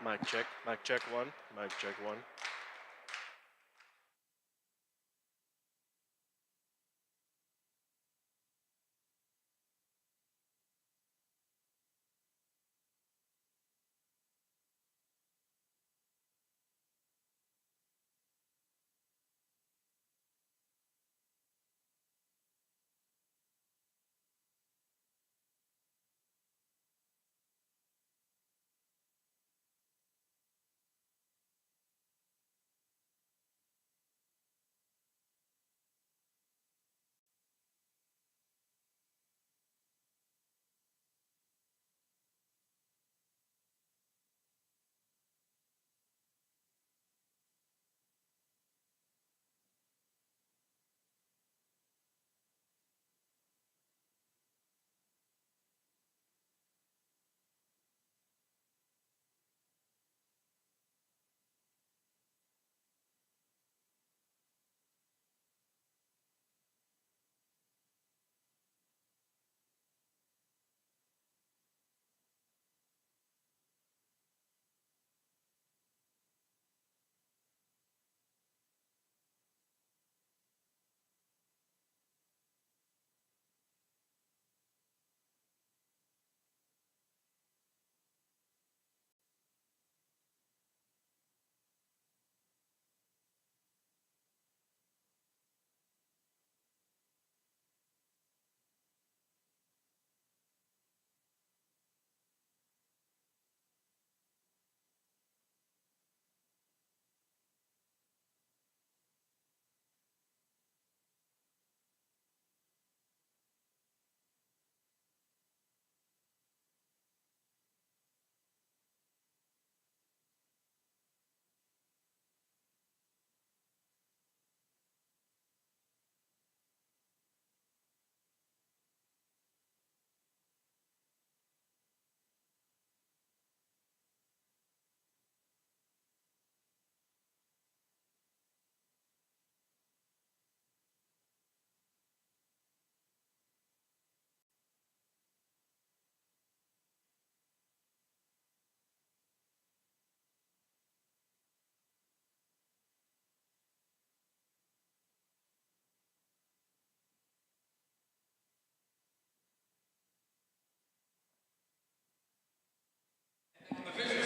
Mic check one, mic check one.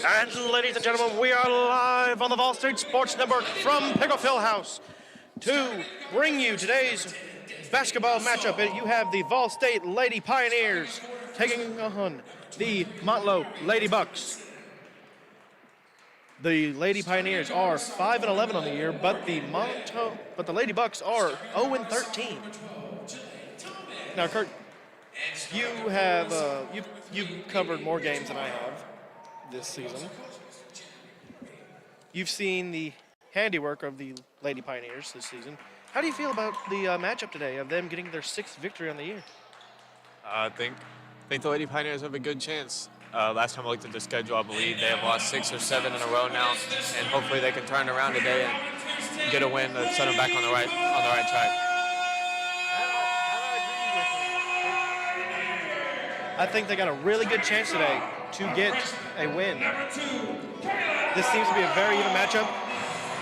And ladies and gentlemen, we are live on the VolState Sports Network from Picklefield House to bring you today's basketball matchup. You have the VolState Lady Pioneers taking on the Motlow Lady Bucks. The Lady Pioneers are 5-11 on the year, but the Lady Bucks are 0-13. Now, Kurt, you have you've covered more games than I have this season. You've seen the handiwork of the Lady Pioneers this season. How do you feel about the matchup today of them getting their 6th victory on the year? I think the Lady Pioneers have a good chance. Last time I looked at the schedule, I believe they have lost 6 or 7 in a row now, and hopefully they can turn around today and get a win to set them back on the right track. I think they got a really good chance today to get a win. This seems to be a very even matchup,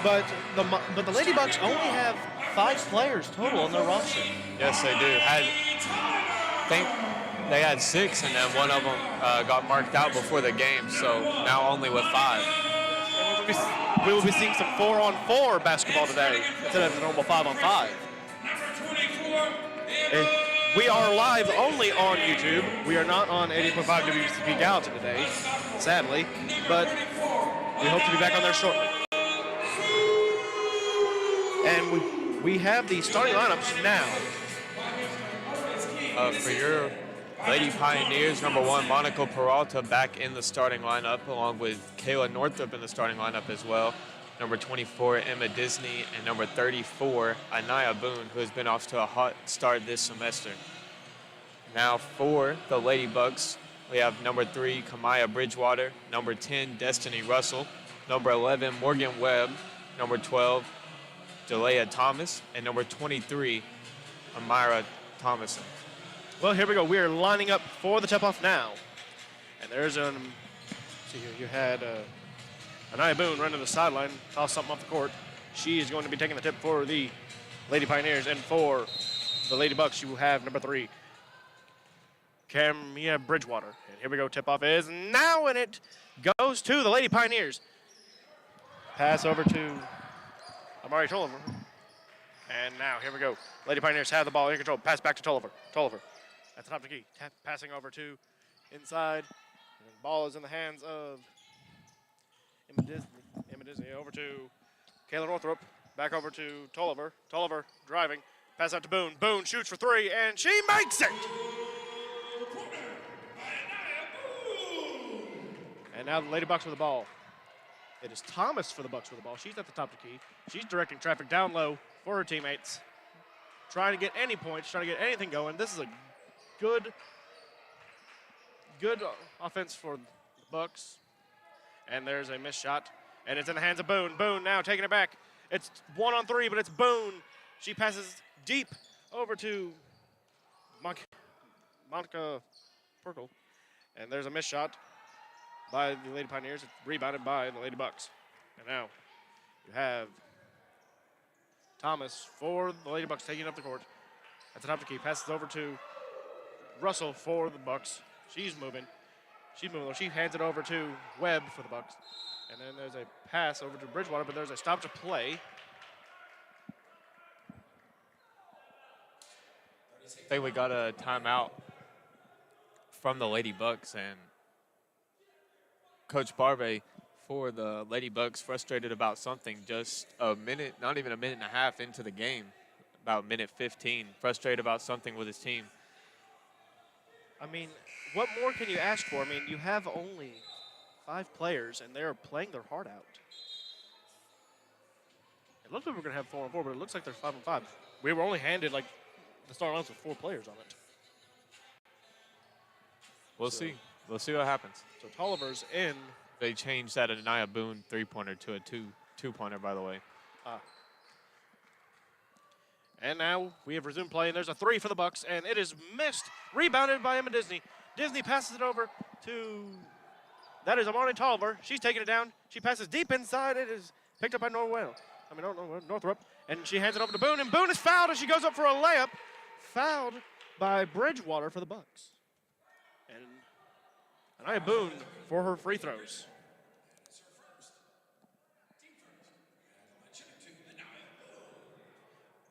but the Lady Bucks only have 5 players total on their roster. Yes, they do. I think they had 6, and then one of them got marked out before the game, so now only with 5. We will be seeing some 4-on-4 basketball today instead of the normal 5-on-5. And we are live only on YouTube. We are not on 80.5 WCP Gallatin today, sadly, but we hope to be back on there shortly. And we have the starting lineups now. For your Lady Pioneers, number 1, Monica Peralta back in the starting lineup, along with Kayla Northup in the starting lineup as well. Number 24, Emma Disney, and number 34, Anaya Boone, who has been off to a hot start this semester. Now for the Lady Bucks, we have number 3, Kamaya Bridgewater, number 10, Destiny Russell, number 11, Morgan Webb, number 12, Jalea Thomas, and number 23, Amira Thomason. Well, here we go. We are lining up for the tip-off now. And there's see here, you had Anaya Boone running to the sideline, toss something off the court. She is going to be taking the tip for the Lady Pioneers, and for the Lady Bucks, you will have number 3, Camilla Bridgewater. And here we go, tip-off is now, and it goes to the Lady Pioneers. Pass over to Amari Tolliver. And now, here we go. Lady Pioneers have the ball in control. Pass back to Tolliver. Tolliver at the top of the key. Passing over to inside. And the ball is in the hands of Emma Disney. Emma Disney over to Kayla Northrup. Back over to Tolliver. Tolliver driving. Pass out to Boone. Boone shoots for 3, and she makes it! And now the Lady Bucks with the ball. It is Thomas for the Bucks with the ball. She's at the top of the key. She's directing traffic down low for her teammates. Trying to get any points, trying to get anything going. This is a good offense for the Bucks. And there's a missed shot. And it's in the hands of Boone. Boone now taking it back. It's 1-on-3, but it's Boone. She passes deep over to Monica Perkle. And there's a missed shot by the Lady Pioneers. It's rebounded by the Lady Bucks. And now you have Thomas for the Lady Bucks taking up the court. At the top of the key, passes over to Russell for the Bucks. She's moving. She hands it over to Webb for the Bucks. And then there's a pass over to Bridgewater, but there's a stop to play. I think we got a timeout from the Lady Bucks, and Coach Barbe for the Lady Bucks frustrated about something just a minute, not even a minute and a half into the game, about minute 15, frustrated about something with his team. I mean, what more can you ask for? I mean, you have only 5 players, and they're playing their heart out. It looks like we're going to have 4-on-4, but it looks like there's 5-on-5. We were only handed, like, the starting lines with 4 players on it. We'll see. We'll see what happens. So Tolliver's in. They changed that Anaya Boone 3-pointer to a two-pointer, by the way. And now we have resumed play, and there's a 3 for the Bucks, and it is missed. Rebounded by Emma Disney. Disney passes it over to, that is Amani Tolliver. She's taking it down. She passes deep inside. It is picked up by Northrup, and she hands it over to Boone, and Boone is fouled as she goes up for a layup. Fouled by Bridgewater for the Bucks. And Anaya Boone for her free throws.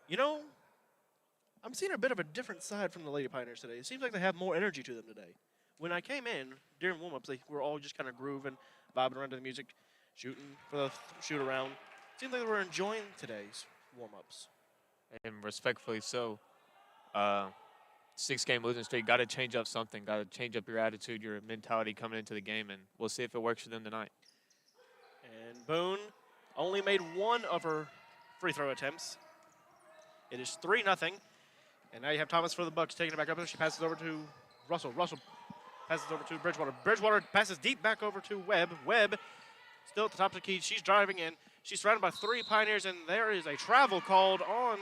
You know, I'm seeing a bit of a different side from the Lady Pioneers today. It seems like they have more energy to them today. When I came in during warm-ups, they were all just kind of grooving, vibing around to the music, shooting for the shoot-around. It seemed like they were enjoying today's warm-ups. And respectfully so. 6-game losing streak, got to change up something, got to change up your attitude, your mentality coming into the game, and we'll see if it works for them tonight. And Boone only made 1 of her free throw attempts. It is 3-0, and now you have Thomas for the Bucks taking it back up. She passes over to Russell. Russell passes over to Bridgewater. Bridgewater passes deep back over to Webb. Webb still at the top of the key. She's driving in. She's surrounded by 3 Pioneers, and there is a travel called on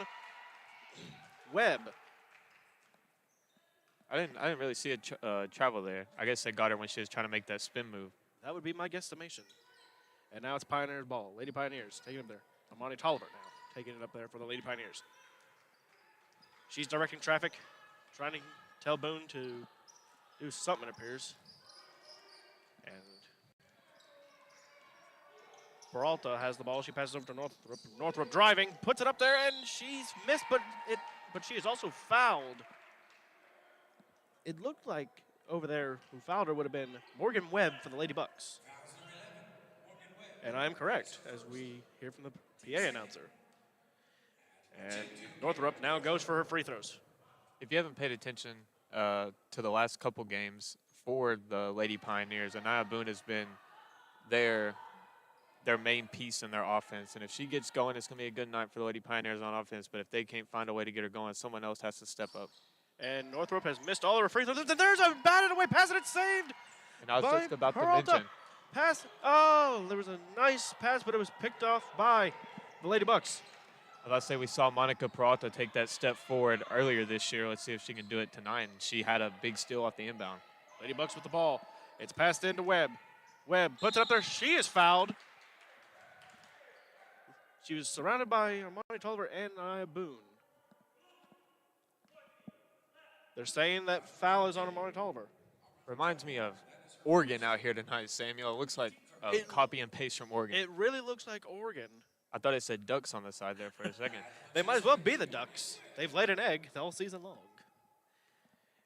Webb. I didn't really see a travel there. I guess they got her when she was trying to make that spin move. That would be my guesstimation. And now it's Pioneers ball. Lady Pioneers taking it there. Amani Tolliver now taking it up there for the Lady Pioneers. She's directing traffic, trying to tell Boone to do something, it appears. And Peralta has the ball. She passes over to Northrup. Northrup driving, puts it up there, and she's missed, but she is also fouled. It looked like over there who fouled her would have been Morgan Webb for the Lady Bucks. And I am correct, as we hear from the PA announcer. And Northrup now goes for her free throws. If you haven't paid attention to the last couple games for the Lady Pioneers, Anaya Boone has been their main piece in their offense. And if she gets going, it's going to be a good night for the Lady Pioneers on offense. But if they can't find a way to get her going, someone else has to step up. And Northrup has missed all of her free throws. There's a batted away pass, and it's saved. And I was just about Peralta. to mention. Pass. Oh, there was a nice pass, but it was picked off by the Lady Bucks. Let's say we saw Monica Peralta take that step forward earlier this year. Let's see if she can do it tonight. And she had a big steal off the inbound. Lady Bucks with the ball. It's passed into Webb. Webb puts it up there. She is fouled. She was surrounded by Armani Tolliver and Nia Boone. They're saying that foul is on Armani Tolliver. Reminds me of Oregon out here tonight, Samuel. It looks like a copy and paste from Oregon. It really looks like Oregon. I thought it said Ducks on the side there for a second. They might as well be the Ducks. They've laid an egg all season long.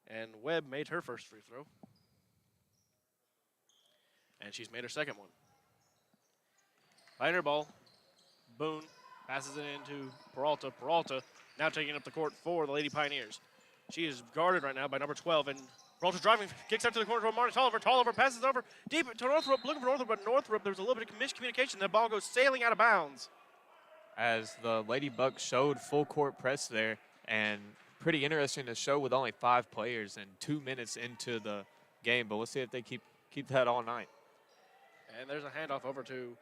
And Webb made her first free throw. And she's made her second one. Pioneer ball. Boone passes it into Peralta. Peralta now taking up the court for the Lady Pioneers. She is guarded right now by number 12. And Peralta driving, kicks out to the corner to Marty Tolliver. Tolliver passes over deep to Northrop, looking for Northrop, but Northrop, there's a little bit of miscommunication. The ball goes sailing out of bounds. As the Lady Bucks showed full court press there, and pretty interesting to show with only 5 players and 2 minutes into the game. But we'll see if they keep that all night. And there's a handoff over to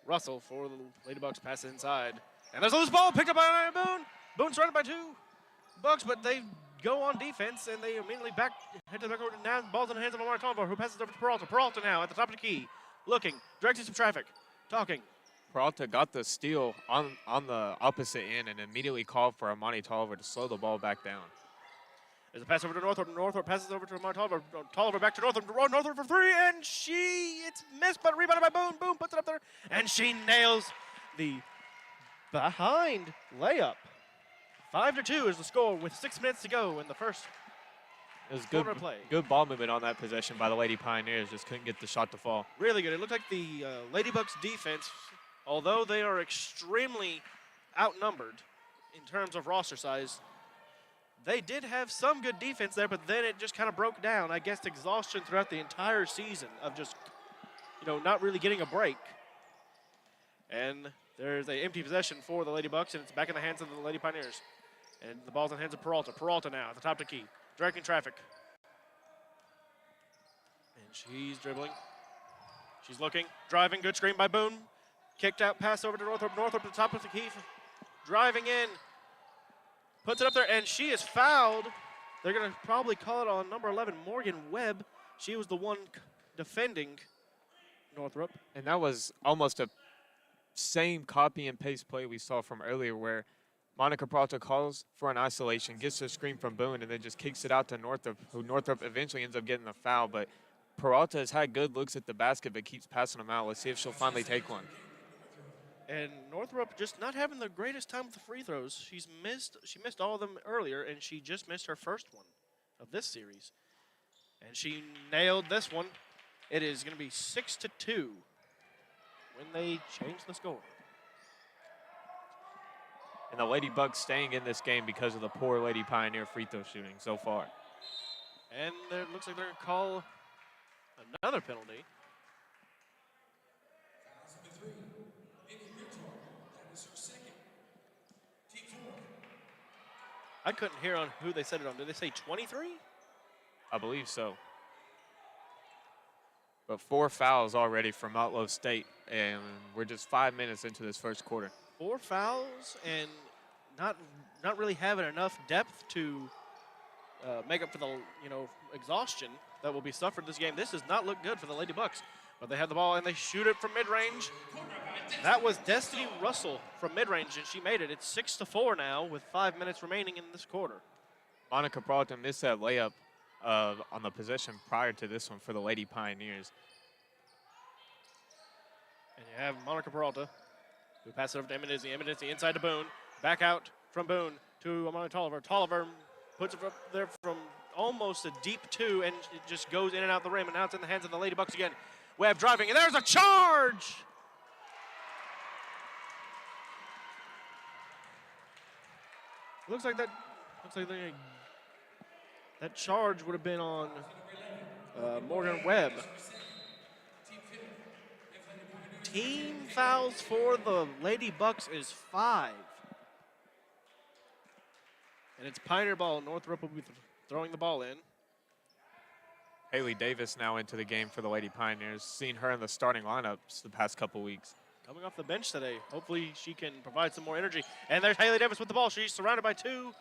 Russell for the Lady Bucks, pass it inside. And there's a loose ball picked up by Boone. Boone surrounded by 2 Bucks, but they go on defense, and they immediately head to the backcourt. Now the ball's in the hands of Omar Tolliver, who passes over to Peralta. Peralta now at the top of the key, looking, directing some traffic, talking. Peralta got the steal on the opposite end and immediately called for Armani Tolliver to slow the ball back down. There's a pass over to Northrop. Northrop passes over to Armani Tolliver. Tolliver back to Northrop. Northrop for 3, and it's missed, but rebounded by Boone. Boone puts it up there, and she nails the behind layup. 5-2 is the score with 6 minutes to go in the first It was quarter play. Good ball movement on that possession by the Lady Pioneers. Just couldn't get the shot to fall. Really good. It looked like the Lady Bucks defense, although they are extremely outnumbered in terms of roster size, they did have some good defense there, but then it just kind of broke down. I guess exhaustion throughout the entire season of just, not really getting a break. And there's an empty possession for the Lady Bucks, and it's back in the hands of the Lady Pioneers. And the ball's in the hands of Peralta. Peralta now at the top of the key, directing traffic. And she's dribbling. She's looking, driving, good screen by Boone. Kicked out, pass over to Northrop. Northrop at the top of the key, driving in. Puts it up there, and she is fouled. They're going to probably call it on number 11, Morgan Webb. She was the one defending Northrop. And that was almost a same copy and paste play we saw from earlier where Monica Peralta calls for an isolation, gets a screen from Boone, and then just kicks it out to Northrop, who Northrop eventually ends up getting the foul. But Peralta has had good looks at the basket, but keeps passing them out. Let's see if she'll finally take one. And Northrop just not having the greatest time with the free throws. She missed all of them earlier, and she just missed her first one of this series. And she nailed this one. It is going to be 6-2 when they change the score. And the Lady Bucks staying in this game because of the poor Lady Pioneer free throw shooting so far. And it looks like they're going to call another penalty. I couldn't hear on who they said it on. Did they say 23? I believe so. But 4 fouls already from Motlow State, and we're just 5 minutes into this first quarter. 4 fouls and not really having enough depth to make up for the exhaustion that will be suffered this game. This does not look good for the Lady Bucks, but they have the ball and they shoot it from mid-range. That was Destiny Russell from mid-range, and she made it. It's 6-4 now with 5 minutes remaining in this quarter. Monica Peralta missed that layup on the possession prior to this one for the Lady Pioneers. And you have Monica Peralta, who passes it over to Eminizzi. Eminizzi inside to Boone. Back out from Boone to Amani Tolliver. Tolliver puts it up there from almost a deep 2, and it just goes in and out the rim, and now it's in the hands of the Lady Bucks again. Webb driving, and there's a charge! Looks like that charge would have been on Morgan Webb. Team fouls for the Lady Bucks is 5. And it's Pioneer ball. Northrop will be throwing the ball in. Haley Davis now into the game for the Lady Pioneers. Seen her in the starting lineups the past couple weeks. Coming off the bench today. Hopefully she can provide some more energy. And there's Haley Davis with the ball. She's surrounded by 2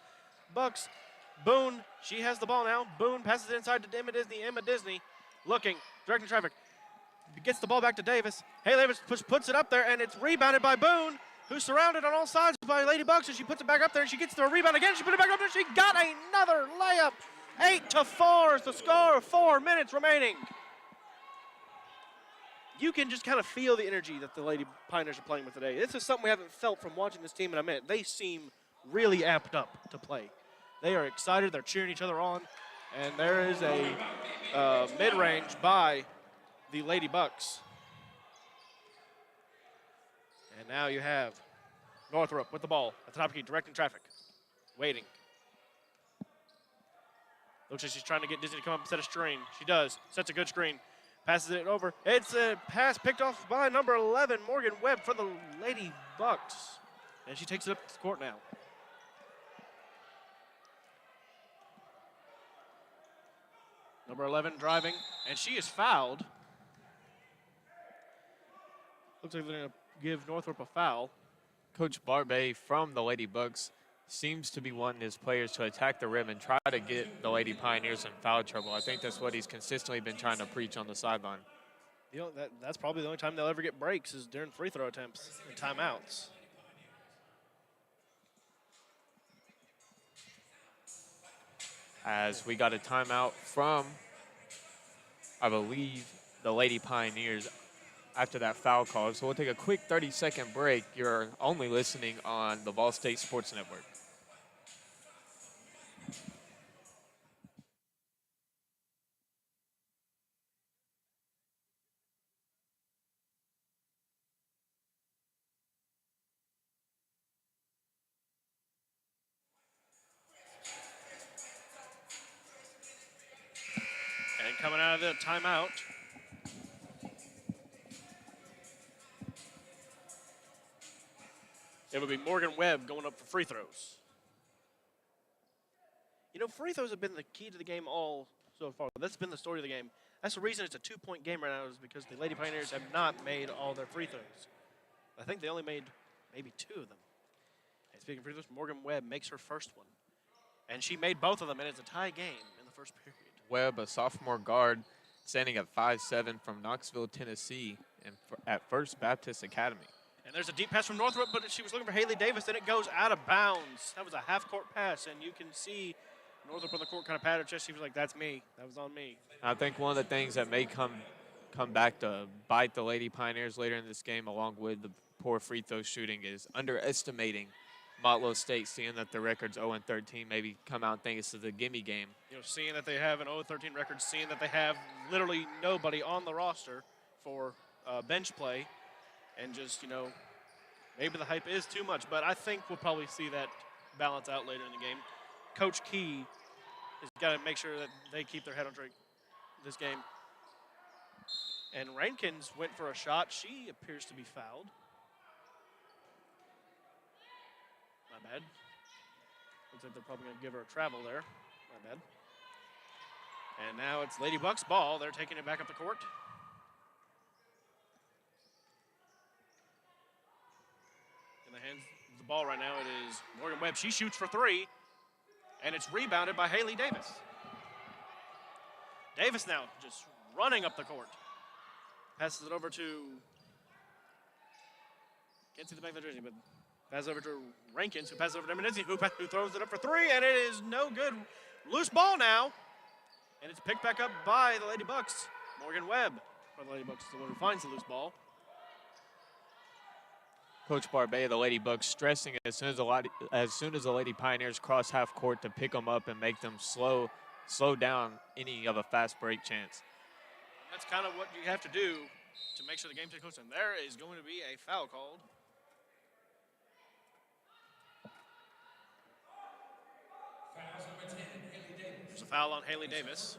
Bucks. Boone, she has the ball now. Boone passes it inside to Emma Disney. Emma Disney looking, directing traffic. Gets the ball back to Davis. Haley Davis puts it up there, and it's rebounded by Boone. who's surrounded on all sides by Lady Bucks, and she puts it back up there, and she gets the rebound again. She put it back up there. She got another layup. 8-4 is the score. 4 minutes remaining. You can just kind of feel the energy that the Lady Pioneers are playing with today. This is something we haven't felt from watching this team in a minute. They seem really amped up to play. They are excited. They're cheering each other on. And there is a mid-range by the Lady Bucks. And now you have Northrop with the ball at the top of the key, directing traffic, waiting. Looks like she's trying to get Disney to come up and set a screen. She does. Sets a good screen. Passes it over. It's a pass picked off by number 11, Morgan Webb, for the Lady Bucks. And she takes it up the court now. Number 11 driving, and she is fouled. Looks like they're going to give Northrop a foul. Coach Barbe from the Lady Bucks seems to be wanting his players to attack the rim and try to get the Lady Pioneers in foul trouble. I think that's what he's consistently been trying to preach on the sideline. You know, that's probably the only time they'll ever get breaks is during free throw attempts and timeouts. As we got a timeout from, I believe, the Lady Pioneers after that foul call. So we'll take a quick 30-second break. You're only listening on the VolState Sports Network. And coming out of the timeout, it would be Morgan Webb going up for free throws. You know, free throws have been the key to the game all so far. That's been the story of the game. That's the reason it's a 2-point game right now, is because the Lady Pioneers have not made all their free throws. I think they only made maybe 2 of them. And speaking of free throws, Morgan Webb makes her first one. And she made both of them, and it's a tie game in the first period. Webb, a sophomore guard, standing at 5'7" from Knoxville, Tennessee, and at First Baptist Academy. And there's a deep pass from Northrop, but she was looking for Haley Davis, and it goes out of bounds. That was a half-court pass, and you can see Northrop on the court kind of pat her chest. She was like, that's me. That was on me. I think one of the things that may come back to bite the Lady Pioneers later in this game, along with the poor free throw shooting, is underestimating Motlow State, seeing that the record's 0-13, maybe come out and think it's a gimme game. You know, seeing that they have an 0-13 record, seeing that they have literally nobody on the roster for bench play, and just, you know, maybe the hype is too much, but I think we'll probably see that balance out later in the game. Coach Key has got to make sure that they keep their head on straight this game. And Rankins went for a shot. She appears to be fouled. My bad. Looks like they're probably going to give her a travel there. My bad. And now it's Lady Bucks ball. They're taking it back up the court. In the hands of the ball right now, it is Morgan Webb. She shoots for 3, and it's rebounded by Haley Davis. Davis now just running up the court. Passes it over to, can't see the back of the jersey, but passes over to Rankins, who passes over to Eminenzi, who throws it up for 3, and it is no good. Loose ball now, and it's picked back up by the Lady Bucks. Morgan Webb, for the Lady Bucks, is the one who finds the loose ball. Coach Barbe, the Lady Bucks, stressing as soon as the Lady Pioneers cross half court to pick them up and make them slow down any of a fast break chance. That's kind of what you have to do to make sure the game takes close. And there is going to be a foul called. There's a foul on Haley Davis.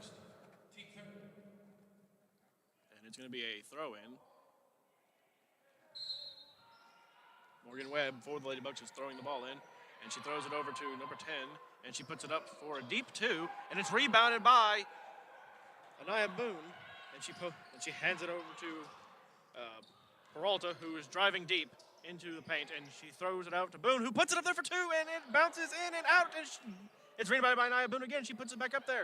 And it's going to be a throw-in. Morgan Webb for the Lady Bucks is throwing the ball in. And she throws it over to number 10. And she puts it up for a deep 2. And it's rebounded by Anaya Boone. And she hands it over to Peralta, who is driving deep into the paint, and she throws it out to Boone, who puts it up there for 2, and it bounces in and out, and it's rebounded by Naya Boone again. She puts it back up there,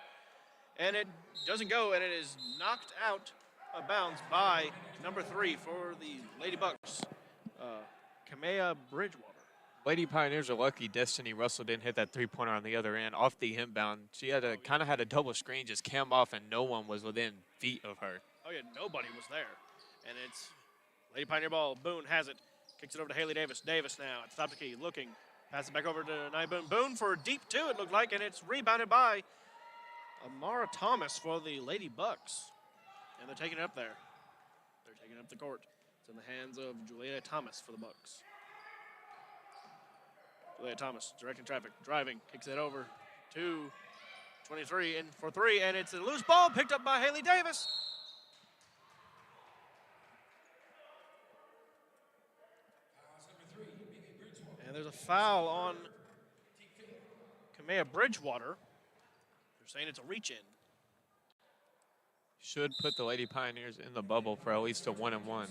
and it doesn't go, and it is knocked out of bounds by number 3 for the Lady Bucks. Kamea Bridgewater. Lady Pioneers are lucky Destiny Russell didn't hit that three-pointer on the other end off the inbound. She had a kind of had a double screen, just cam off, and no one was within feet of her. Oh, yeah, nobody was there. And it's Lady Pioneer ball. Boone has it. Kicks it over to Haley Davis. Davis now at the top of the key, looking. Pass it back over to Nia Boone. Boone for a deep two, it looked like, and it's rebounded by Amara Thomas for the Lady Bucks. And they're taking it up there. They're taking up the court. It's in the hands of Julia Thomas for the Bucks. Julia Thomas directing traffic, driving, kicks it over to 23 in for three, and it's a loose ball picked up by Haley Davis. And there's a foul on Kamea Bridgewater. They're saying it's a reach-in. Should put the Lady Pioneers in the bubble for at least a 1-and-1.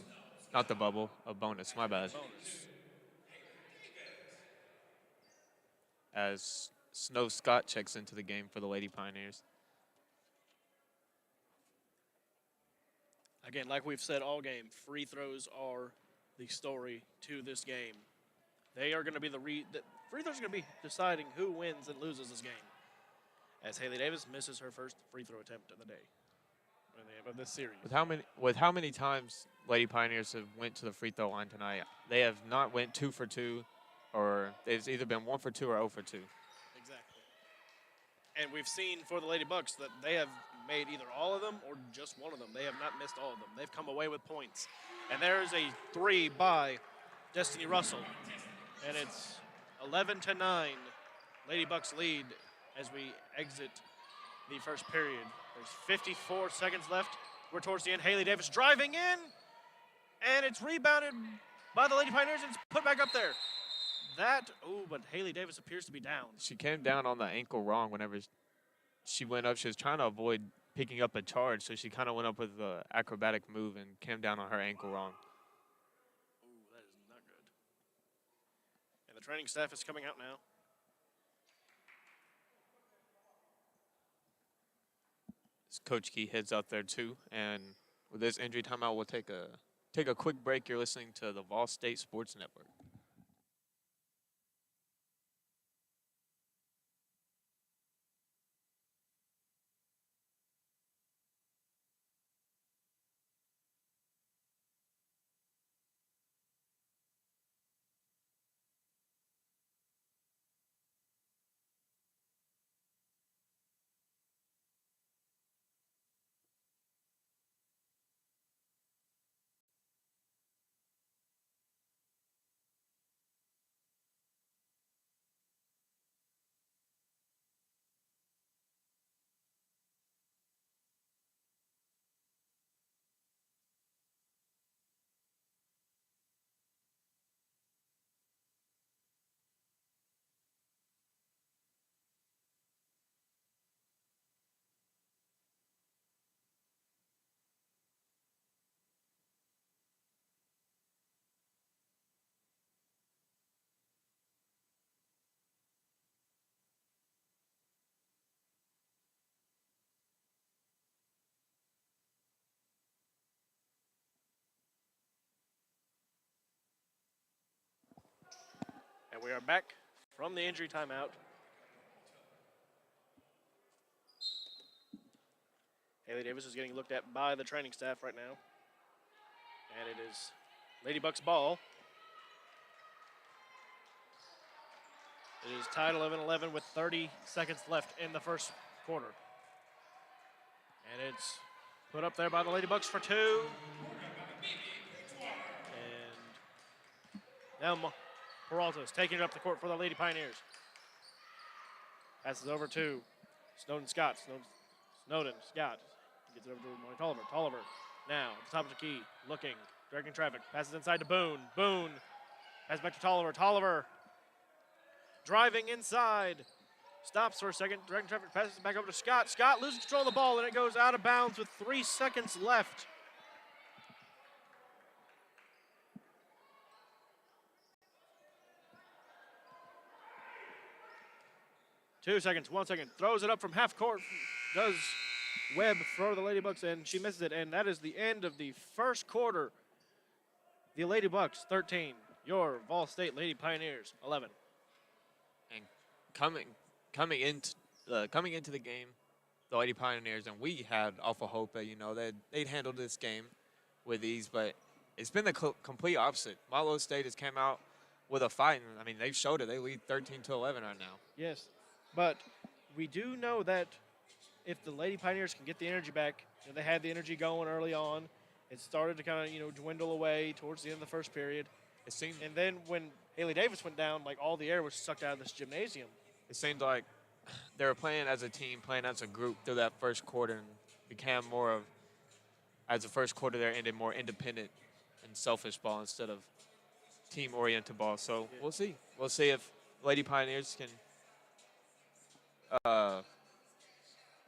Not the bubble, a bonus, my bad. Bonus. As Snow Scott checks into the game for the Lady Pioneers. Again, like we've said all game, free throws are the story to this game. They are going to be the free throws are going to be deciding who wins and loses this game. As Haley Davis misses her first free throw attempt of the day, of this series. With how many times Lady Pioneers have went to the free throw line tonight, they have not went 2 for 2. Or it's either been 1 for 2 or 0 for 2. Exactly. And we've seen for the Lady Bucks that they have made either all of them or just one of them. They have not missed all of them. They've come away with points. And there's a three by Destiny Russell. And it's 11-9. Lady Bucks lead as we exit the first period. There's 54 seconds left. We're towards the end. Haley Davis driving in. And it's rebounded by the Lady Pioneers and it's put back up there. But Haley Davis appears to be down. She came down on the ankle wrong whenever she went up. She was trying to avoid picking up a charge, so she kind of went up with an acrobatic move and came down on her ankle wrong. Ooh, that is not good. And the training staff is coming out now. Coach Key heads out there too, and with this injury timeout, we'll take a quick break. You're listening to the VolState Sports Network. And we are back from the injury timeout. Haley Davis is getting looked at by the training staff right now. And it is Lady Bucks ball. It is tied 11-11 with 30 seconds left in the first quarter. And it's put up there by the Lady Bucks for two. And now Peralta is taking it up the court for the Lady Pioneers. Passes over to Snowden Scott. Snowden Scott gets it over to Molly Tolliver. Tolliver now at the top of the key, looking, directing traffic. Passes inside to Boone. Boone passes back to Tolliver. Tolliver driving inside. Stops for a second, directing traffic, passes it back over to Scott. Scott loses control of the ball, and it goes out of bounds with 3 seconds left. Two seconds, 1 second. Throws it up from half court. Does Webb for the Lady Bucks, and she misses it. And that is the end of the first quarter. The Lady Bucks 13, your Vol State Lady Pioneers 11. And coming into the game, the Lady Pioneers, and we had awful hope that they'd handle this game with ease, but it's been the complete opposite. Motlow State has came out with a fight, and I mean they've showed it. They lead 13-11 right now. Yes, but we do know that if the Lady Pioneers can get the energy back, they had the energy going early on. It started to kind of dwindle away towards the end of the first period. And then when Haley Davis went down, like all the air was sucked out of this gymnasium. It seemed like they were playing as a team, playing as a group through that first quarter, and became more of, as the first quarter there ended, more independent and selfish ball instead of team-oriented ball. So we'll see. We'll see if Lady Pioneers can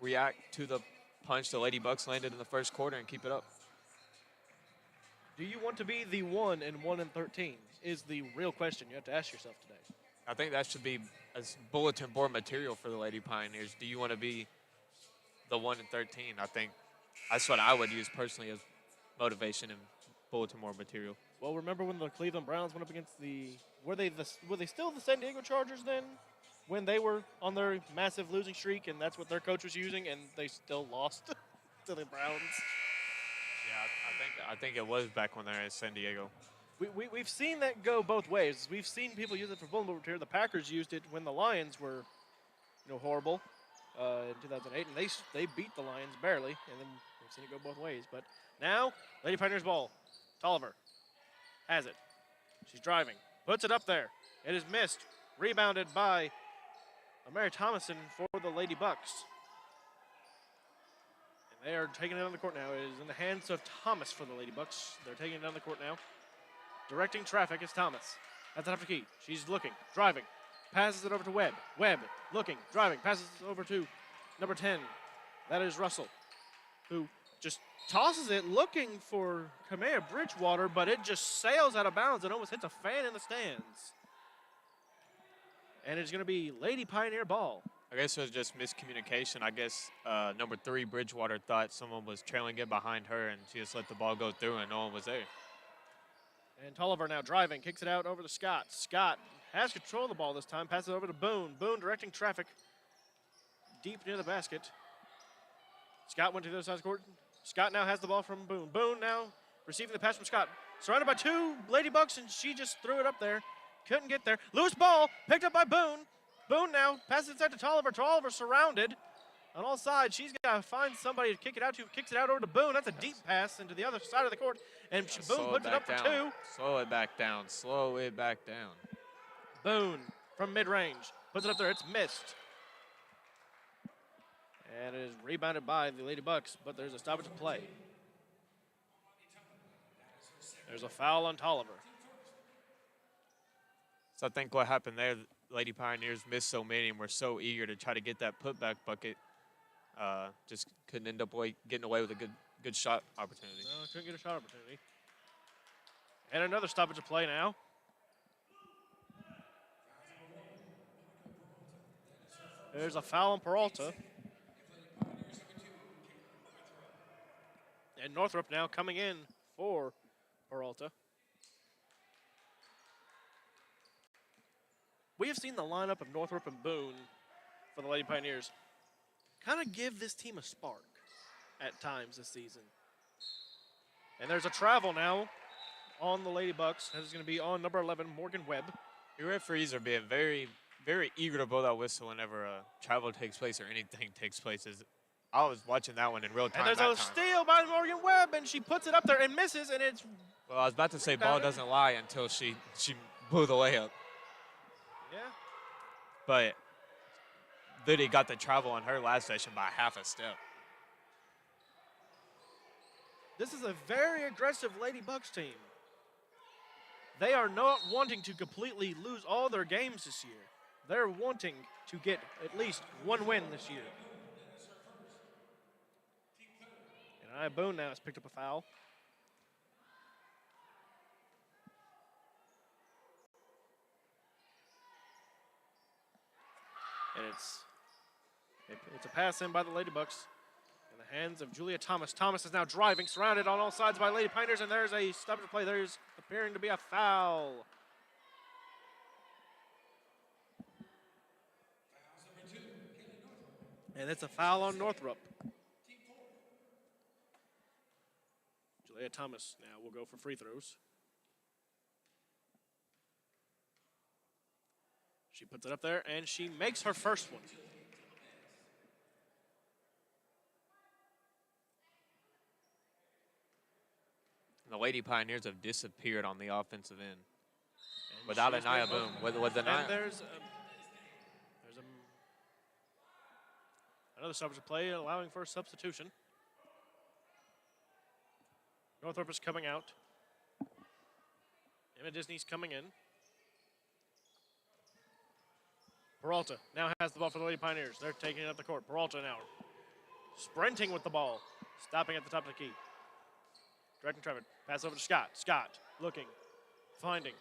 react to the punch the Lady Bucks landed in the first quarter and keep it up. Do you want to be the 1-1-13 is the real question you have to ask yourself today. I think that should be as bulletin board material for the Lady Pioneers. Do you want to be the 1-13? I think that's what I would use personally as motivation and bulletin board material. Well, remember when the Cleveland Browns went up against were they still the San Diego Chargers then? When they were on their massive losing streak, and that's what their coach was using, and they still lost to the Browns. Yeah, I think it was back when they were in San Diego. We've seen that go both ways. We've seen people use it for bulletin board material. The Packers used it when the Lions were, horrible in 2008, and they beat the Lions barely, and then we've seen it go both ways. But now, Lady Pioneers ball. Tolliver has it. She's driving. Puts it up there. It is missed. Rebounded by Mary Thomason for the Lady Bucks. And they are taking it on the court now. It is in the hands of Thomas for the Lady Bucks. They're taking it down the court now. Directing traffic is Thomas. At the top of the key. She's looking, driving. Passes it over to Webb. Webb looking, driving. Passes it over to number 10. That is Russell, who just tosses it looking for Kamea Bridgewater, but it just sails out of bounds and almost hits a fan in the stands. And it's going to be Lady Pioneer ball. I guess it was just miscommunication. I guess number 3, Bridgewater, thought someone was trailing it behind her, and she just let the ball go through, and no one was there. And Tolliver now driving, kicks it out over to Scott. Scott has control of the ball this time, passes it over to Boone. Boone directing traffic deep near the basket. Scott went to the other side of the court. Scott now has the ball from Boone. Boone now receiving the pass from Scott. Surrounded by 2 Lady Bucks, and she just threw it up there. Couldn't get there. Loose ball, picked up by Boone. Boone now passes inside to Tolliver. Tolliver surrounded on all sides. She's got to find somebody to kick it out to. Kicks it out over to Boone. That's a deep pass into the other side of the court. And Boone puts it up for 2. Slow it back down. Slow it back down. Boone from mid-range. Puts it up there. It's missed. And it is rebounded by the Lady Bucks, but there's a stoppage of play. There's a foul on Tolliver. So I think what happened there, Lady Pioneers missed so many and were so eager to try to get that putback bucket, just couldn't end up getting away with a good shot opportunity. No, couldn't get a shot opportunity. And another stoppage of play now. There's a foul on Peralta. And Northrop now coming in for Peralta. We have seen the lineup of Northrop and Boone for the Lady Pioneers kind of give this team a spark at times this season. And there's a travel now on the Lady Bucks. That is going to be on number 11, Morgan Webb. The referees are being very, very eager to blow that whistle whenever travel takes place or anything takes place. I was watching that one in real time. And there's a steal by Morgan Webb, and she puts it up there and misses, and it's... Well, I was about to say ball doesn't lie until she blew the layup. Yeah. But Liddy got the travel on her last session by half a step. This is a very aggressive Lady Bucks team. They are not wanting to completely lose all their games this year. They're wanting to get at least 1 win this year. And Boone now has picked up a foul. And it's a pass in by the Lady Bucks in the hands of Julia Thomas. Thomas is now driving, surrounded on all sides by Lady Pioneers, and there's a stoppage of play. There's appearing to be a foul And it's a foul on Northrop. Julia Thomas now will go for free throws. She puts it up there, and she makes her first one. The Lady Pioneers have disappeared on the offensive end. And Without she's Anaya made Boom. both. With the And there's another stoppage of play allowing for a substitution. Northrop is coming out. Emma Disney's coming in. Peralta now has the ball for the Lady Pioneers. They're taking it up the court. Peralta now sprinting with the ball. Stopping at the top of the key. Directing traffic. Pass over to Scott. Scott looking. Finding.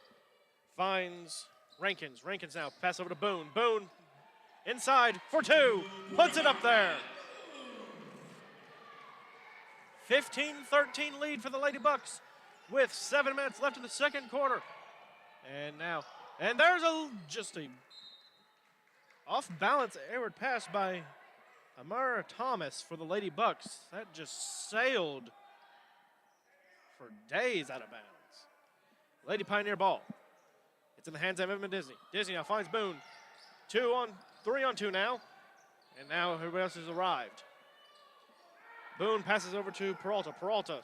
Finds Rankins. Rankins now. Pass over to Boone. Boone inside for two. Puts it up there. 15-13 lead for the Lady Bucks with 7 minutes left in the second quarter. And now, and there's just a off-balance airward pass by Amara Thomas for the Lady Bucks. That just sailed for days out of bounds. Lady Pioneer ball. It's in the hands of Emma Disney. Disney now finds Boone. 3 on 2 now. And now everybody else has arrived. Boone passes over to Peralta. Peralta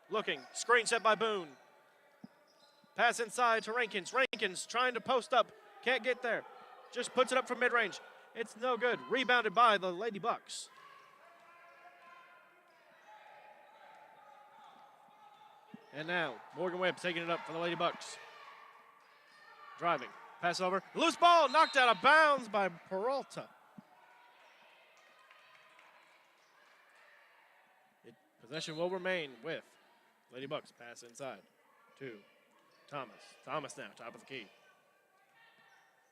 looking. Screen set by Boone. Pass inside to Rankins. Rankins trying to post up. Can't get there. Just puts it up from mid-range. It's no good. Rebounded by the Lady Bucks. And now Morgan Webb taking it up for the Lady Bucks. Driving. Pass over. Loose ball knocked out of bounds by Peralta. Possession will remain with Lady Bucks. Pass inside to Thomas. Thomas now, top of the key.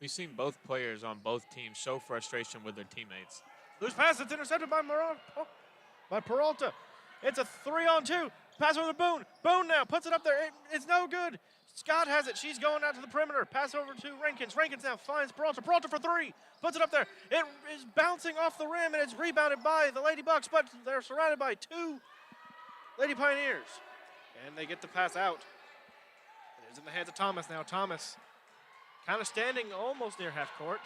We've seen both players on both teams show frustration with their teammates. Loose pass. It's intercepted by Peralta. It's a 3-on-2. Pass over to Boone. Boone now puts it up there. It's no good. Scott has it. She's going out to the perimeter. Pass over to Rankins. Rankins now finds Peralta. Peralta for three. Puts it up there. It is bouncing off the rim, and it's rebounded by the Lady Bucks, but they're surrounded by two Lady Pioneers. And they get the pass out. It is in the hands of Thomas now. Thomas kind of standing almost near half court.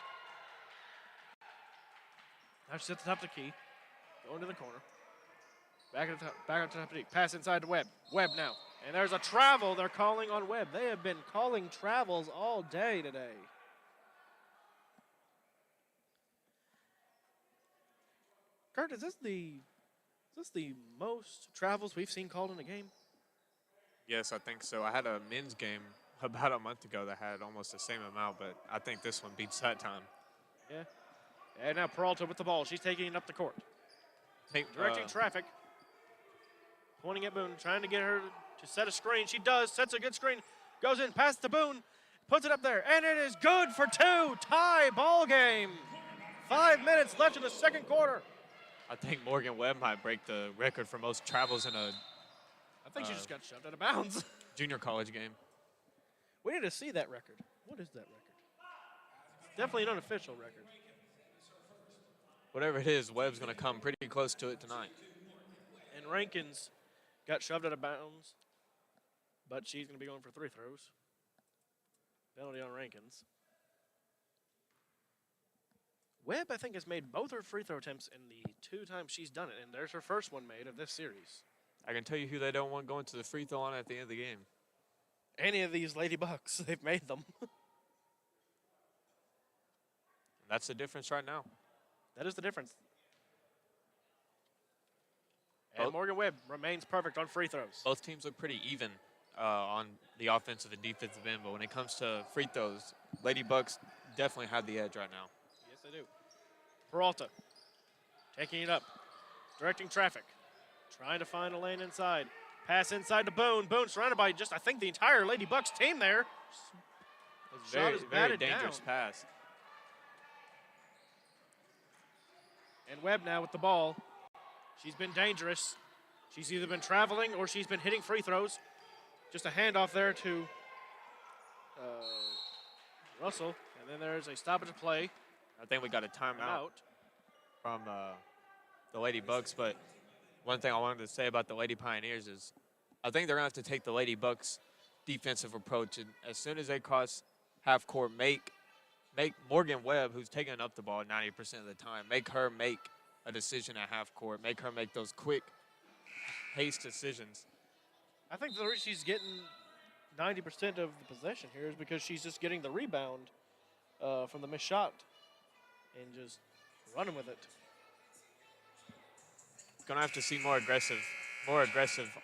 Now she's at the top of the key. Going to the corner. Back up to the top of the key. Pass inside to Webb. Webb now. And there's a travel they're calling on Webb. They have been calling travels all day today. Kurt, is this the most travels we've seen called in a game? Yes, I think so. I had a men's game about a month ago that had almost the same amount, but I think this one beats that time. Yeah. And now Peralta with the ball. She's taking it up the court. Directing traffic. Pointing at Boone, trying to get her to set a screen. She does, sets a good screen. Goes in, past to Boone, puts it up there, and it is good for two. Tie ball game. 5 minutes left in the second quarter. I think Morgan Webb might break the record for most travels in a I think she just got shoved out of bounds. junior college game. We need to see that record. What is that record? It's definitely an unofficial record. Whatever it is, Webb's going to come pretty close to it tonight. And Rankins got shoved out of bounds, but she's going to be going for free throws. Penalty on Rankins. Webb, I think, has made both her free throw attempts in the 2 times she's done it, and there's her first one made of this series. I can tell you who they don't want going to the free throw line at the end of the game. Any of these Lady Bucks, they've made them. That's the difference right now. That is the difference. And Morgan Webb remains perfect on free throws. Both teams look pretty even on the offensive and defensive end, but when it comes to free throws, Lady Bucks definitely have the edge right now. Yes, they do. Peralta taking it up, directing traffic, trying to find a lane inside. Pass inside to Boone. Boone surrounded by just, I think, the entire Lady Bucks team there. It's very, very dangerous pass. And Webb now with the ball. She's been dangerous. She's either been traveling or she's been hitting free throws. Just a handoff there to Russell. And then there's a stoppage of play. I think we got a timeout. from the Lady Bucks. But one thing I wanted to say about the Lady Pioneers is I think they're going to have to take the Lady Bucks defensive approach. And as soon as they cross half court, make Morgan Webb, who's taking up the ball 90% of the time, make her make a decision at half court, make her make those quick haste decisions. I think the reason she's getting 90% of the possession here is because she's just getting the rebound from the missed shot and just running with it. Gonna have to see more aggressive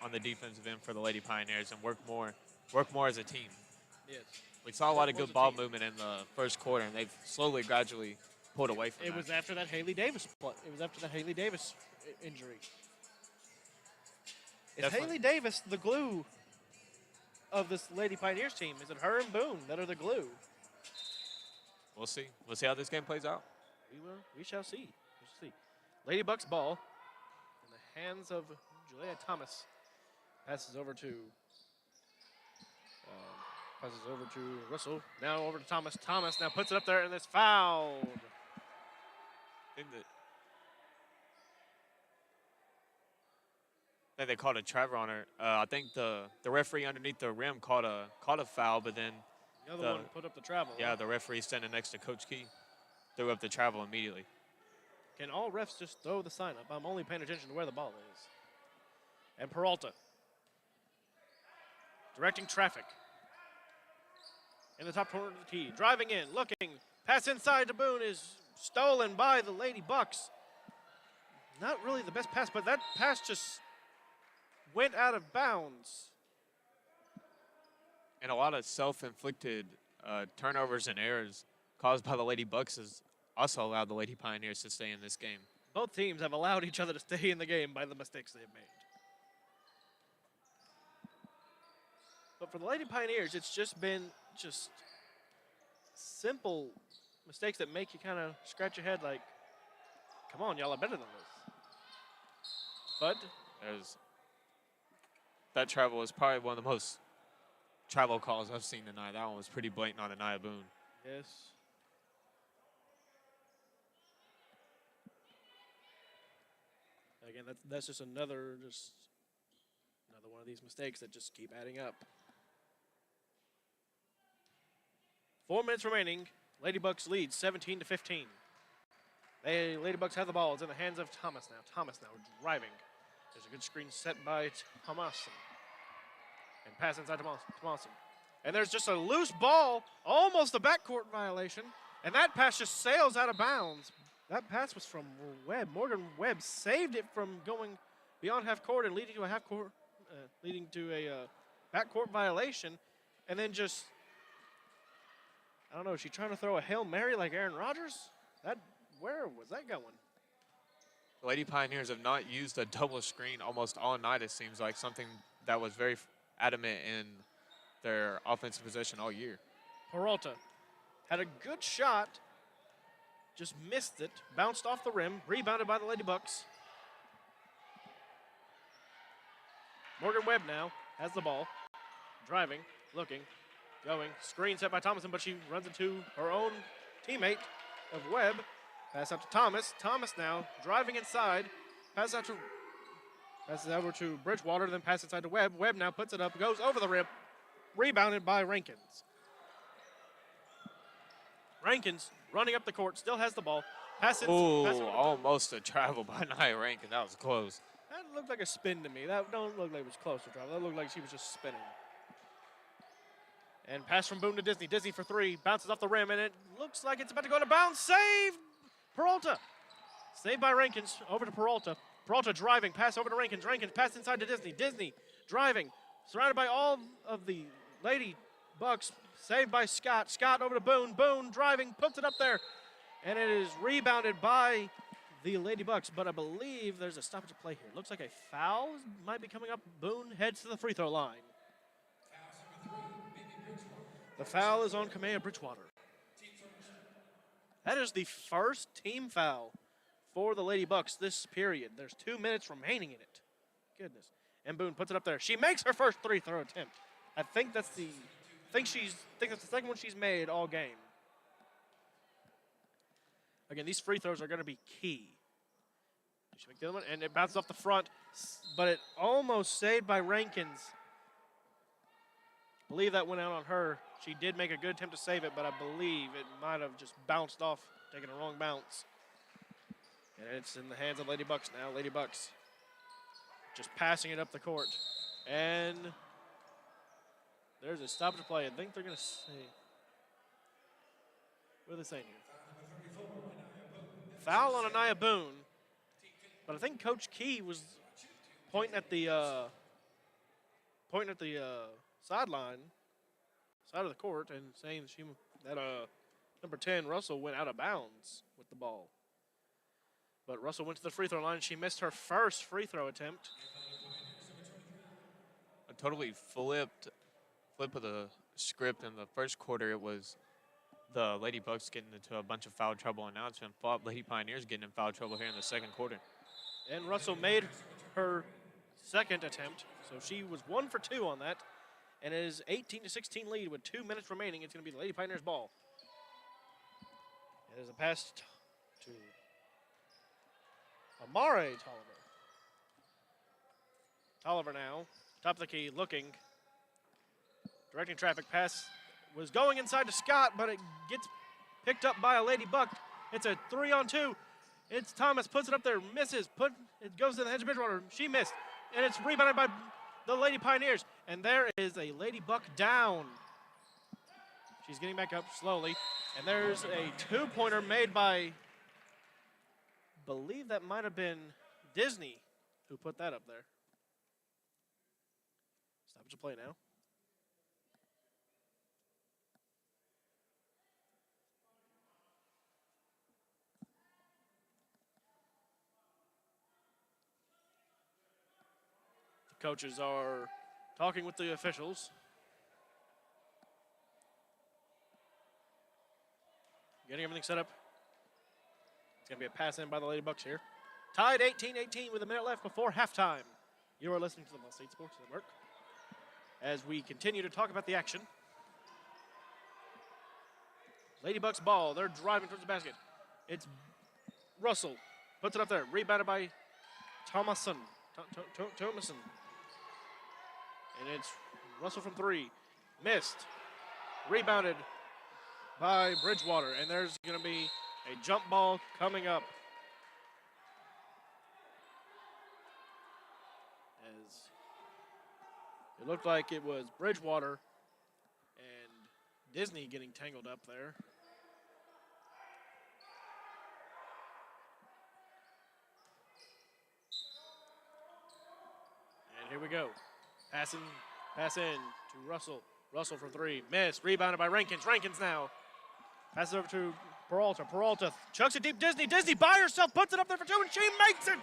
on the defensive end for the Lady Pioneers and work more as a team. Yes. We saw a lot of good ball movement in the first quarter, and they've slowly, gradually pulled away from It was after that Haley Davis injury. Is Definitely. Haley Davis the glue of this Lady Pioneers team? Is it her and Boone that are the glue? We'll see. We'll see how this game plays out. We shall see. We shall see. Lady Bucks ball in the hands of Julia Thomas. Passes over to Russell. Now over to Thomas. Thomas now puts it up there and it's fouled. I think they called a travel on her. I think the referee underneath the rim called a foul, but then the other one put up the travel. Yeah, the referee standing next to Coach Key threw up the travel immediately. Can all refs just throw the sign up? I'm only paying attention to where the ball is. And Peralta directing traffic in the top corner of the tee, driving in, looking, pass inside to Boone is stolen by the Lady Bucks. Not really the best pass, but that pass just went out of bounds. And a lot of self-inflicted turnovers and errors caused by the Lady Bucks has also allowed the Lady Pioneers to stay in this game. Both teams have allowed each other to stay in the game by the mistakes they've made. But for the Lady Pioneers, it's just been simple mistakes that make you kind of scratch your head like, come on, y'all are better than this. But that travel was probably one of the most travel calls I've seen tonight. That one was pretty blatant on Anaya Boone. Yes. Again, that's just another one of these mistakes that just keep adding up. 4 minutes remaining. Lady Bucks lead 17-15. Lady Bucks have the ball. It's in the hands of Thomas now. Thomas now driving. There's a good screen set by Thomas. And pass inside to Thomas. And there's just a loose ball, almost a backcourt violation. And that pass just sails out of bounds. That pass was from Webb. Morgan Webb saved it from going beyond half court and leading to a backcourt violation. And then just, I don't know, is she trying to throw a Hail Mary like Aaron Rodgers? Where was that going? The Lady Pioneers have not used a double screen almost all night, it seems like, something that was very adamant in their offensive possession all year. Peralta had a good shot, just missed it, bounced off the rim, rebounded by the Lady Bucks. Morgan Webb now has the ball, driving, looking, going, screen set by Thomason, but she runs into her own teammate of Webb. Pass out to Thomas. Thomas now driving inside, passes over to Bridgewater, then passes inside to Webb. Webb now puts it up, goes over the rim, rebounded by Rankins. Rankins running up the court, still has the ball. Almost a travel by Nia Rankin. That was close. That looked like a spin to me. That don't look like it was close to travel. That looked like she was just spinning. And pass from Boone to Disney. Disney for three, bounces off the rim, and it looks like it's about to go to bounds. Saved! Peralta. Saved by Rankins. Over to Peralta. Peralta driving. Pass over to Rankins. Rankins pass inside to Disney. Disney driving. Surrounded by all of the Lady Bucks. Saved by Scott. Scott over to Boone. Boone driving. Puts it up there. And it is rebounded by the Lady Bucks. But I believe there's a stoppage of play here. Looks like a foul might be coming up. Boone heads to the free throw line. The foul is on Kamea Bridgewater. That is the first team foul for the Lady Bucks this period. There's 2 minutes remaining in it. Goodness. And Boone puts it up there. She makes her first free throw attempt. I think that's the second one she's made all game. Again, these free throws are going to be key She make the other one, and it bounces off the front, but it almost saved by Rankins. I believe that went out on her. She did make a good attempt to save it, but I believe it might have just bounced off, taking a wrong bounce. And it's in the hands of Lady Bucks now. Lady Bucks just passing it up the court. And there's a stoppage play. I think they're going to say, what are they saying here? Foul on Anaya Boone. But I think Coach Key was pointing at the sideline, side of the court, and saying that number 10 Russell went out of bounds with the ball. But Russell went to the free throw line. She missed her first free throw attempt. A totally flip of the script. In the first quarter, it was the Lady Bucks getting into a bunch of foul trouble, and now it's been Lady Pioneers getting in foul trouble here in the second quarter. And Russell made her second attempt, so she was 1 for 2 on that. And it is 18-16 lead with 2 minutes remaining. It's going to be the Lady Pioneers ball. It is a pass to Amare Tolliver. Tolliver now, top of the key, looking. Directing traffic, pass was going inside to Scott, but it gets picked up by a Lady Buck. It's a 3-on-2. It's Thomas, puts it up there, misses. It goes to the hedge of Bridgewater. She missed, and it's rebounded by the Lady Pioneers. And there is a Lady Buck down. She's getting back up slowly. And there's a 2-pointer made by, believe that might have been Disney who put that up there. Stoppage to play now. The coaches are talking with the officials. Getting everything set up. It's going to be a pass in by the Lady Bucks here. Tied 18-18 with a minute left before halftime. You are listening to the VolState Sports Network as we continue to talk about the action. Lady Bucks ball. They're driving towards the basket. It's Russell. Puts it up there. Rebounded by Thomason. Thomason. And it's Russell from 3. Missed. Rebounded by Bridgewater. And there's going to be a jump ball coming up. As it looked like it was Bridgewater and Disney getting tangled up there. And here we go. Pass in to Russell. Russell for 3. Miss. Rebounded by Rankins. Rankins now. Passes over to Peralta. Peralta chucks it deep. Disney. Disney by herself. Puts it up there for 2, and she makes it.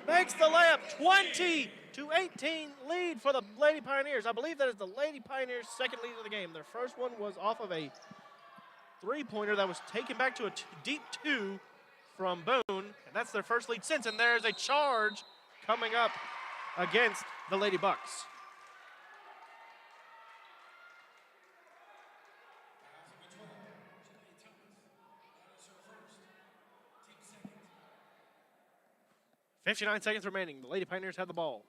Makes the layup. 20-18 lead for the Lady Pioneers. I believe that is the Lady Pioneers' second lead of the game. Their first one was off of a 3-pointer that was taken back to a deep 2 from Boone. And that's their first lead since. And there's a charge coming up against the Lady Bucks. .59 seconds remaining. The Lady Pioneers have the ball.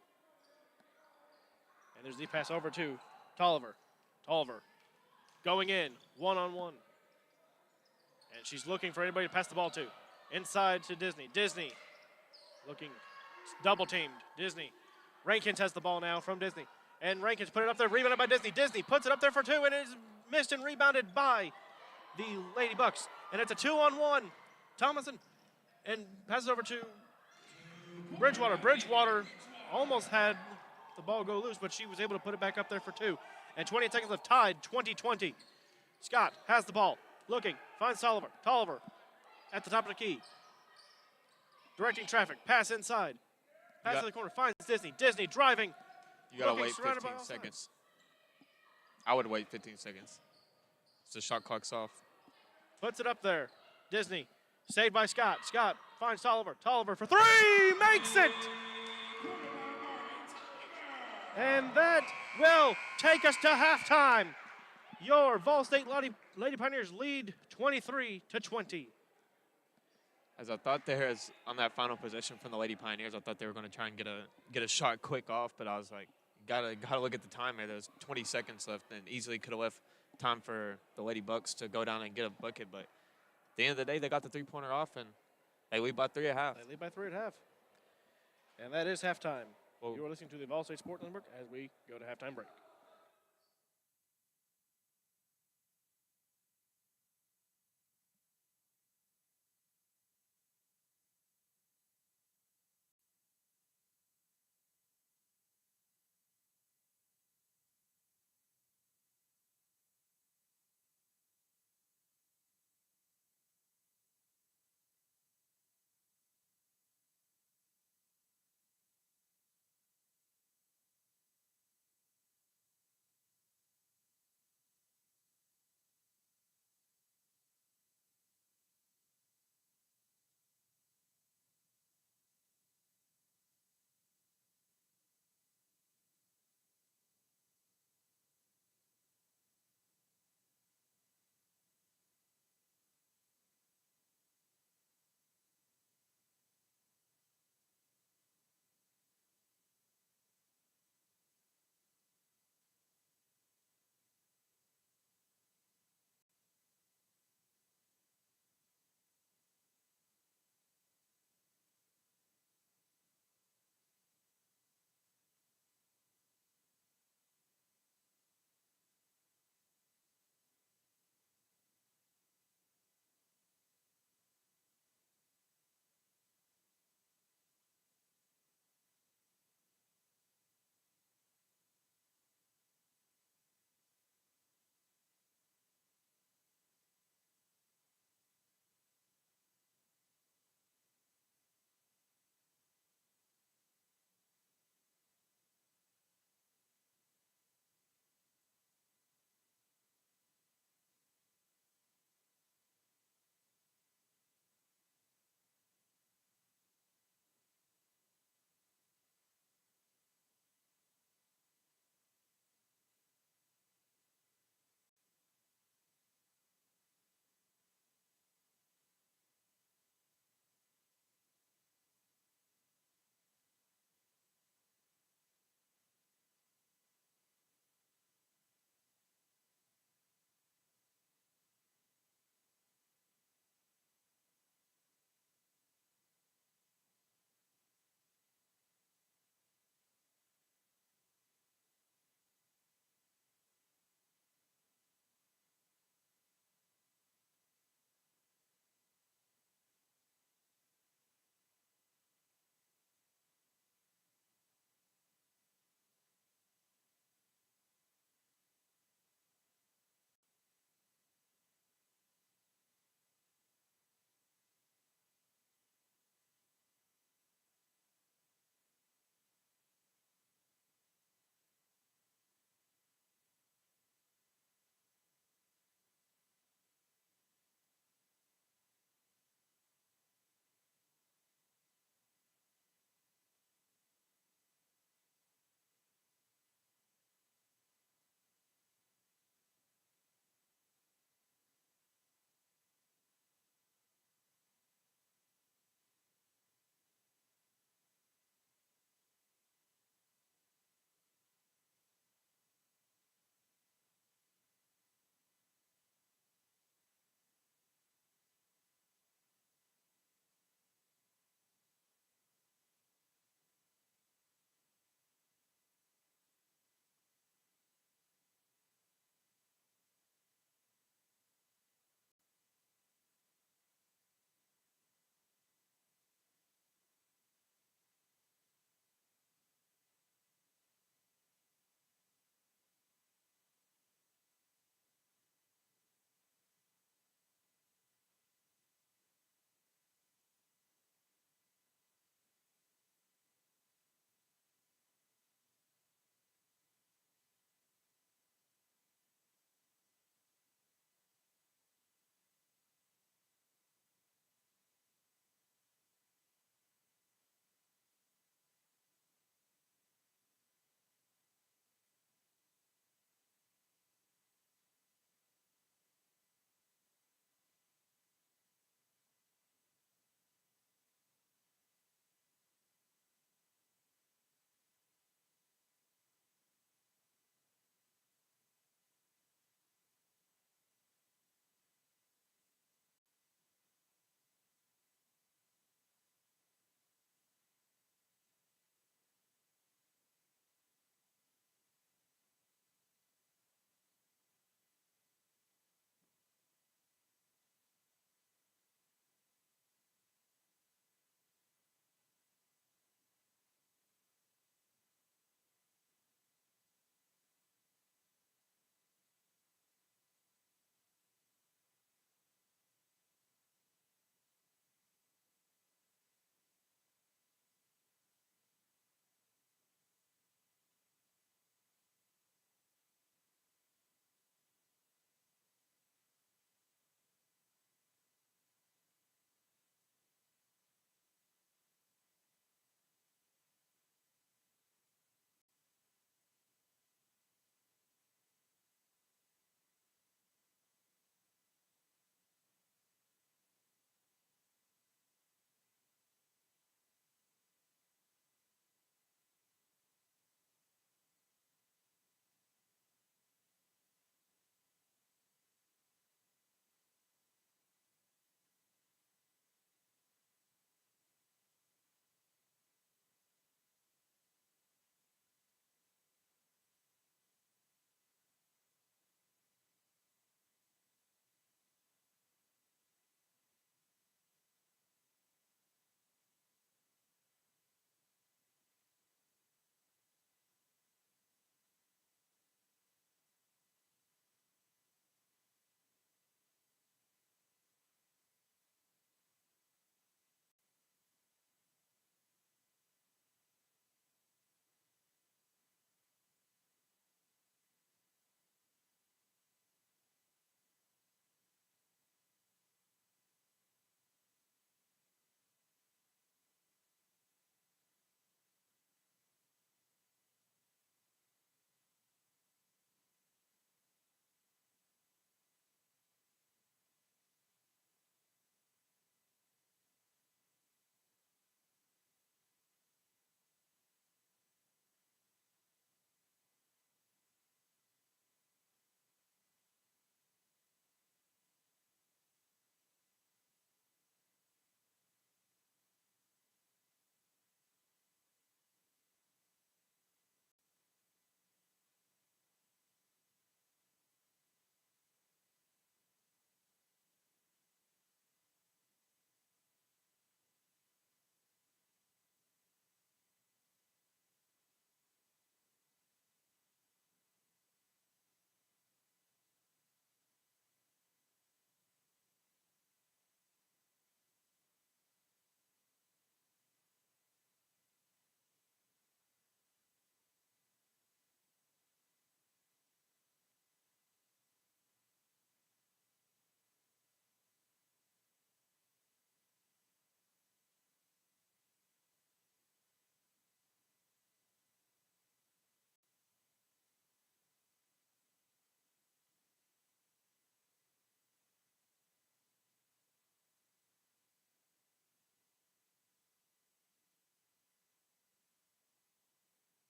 And there's the pass over to Tolliver. Tolliver going in, 1-on-1. And she's looking for anybody to pass the ball to. Inside to Disney. Disney looking, double teamed. Disney. Rankins has the ball now from Disney. And Rankins put it up there, rebounded by Disney. Disney puts it up there for 2, and it is missed and rebounded by the Lady Bucks. And it's a 2-on-1. Thomason and passes over to Bridgewater. Bridgewater almost had the ball go loose, but she was able to put it back up there for 2. And 28 seconds left, tied 20-20. Scott has the ball, looking, finds Tolliver. Tolliver at the top of the key. Directing traffic, pass inside. Pass to the corner, finds Disney. Disney driving. You got to wait 15 seconds. I would wait 15 seconds. So the shot clock's off. Puts it up there. Disney, saved by Scott. Scott finds Tolliver. Tolliver for 3, makes it! And that will take us to halftime. Your VolState Lady Pioneers lead 23-20. As I thought on that final possession from the Lady Pioneers, I thought they were going to try and get a shot quick off, but I was like, gotta look at the time here. There's 20 seconds left, and easily could have left time for the Lady Bucks to go down and get a bucket. But at the end of the day, they got the three-pointer off, and they lead by 3 at half. They lead by 3 at half. And that is halftime. Well, You are listening to the VolState Sports Network as we go to halftime break.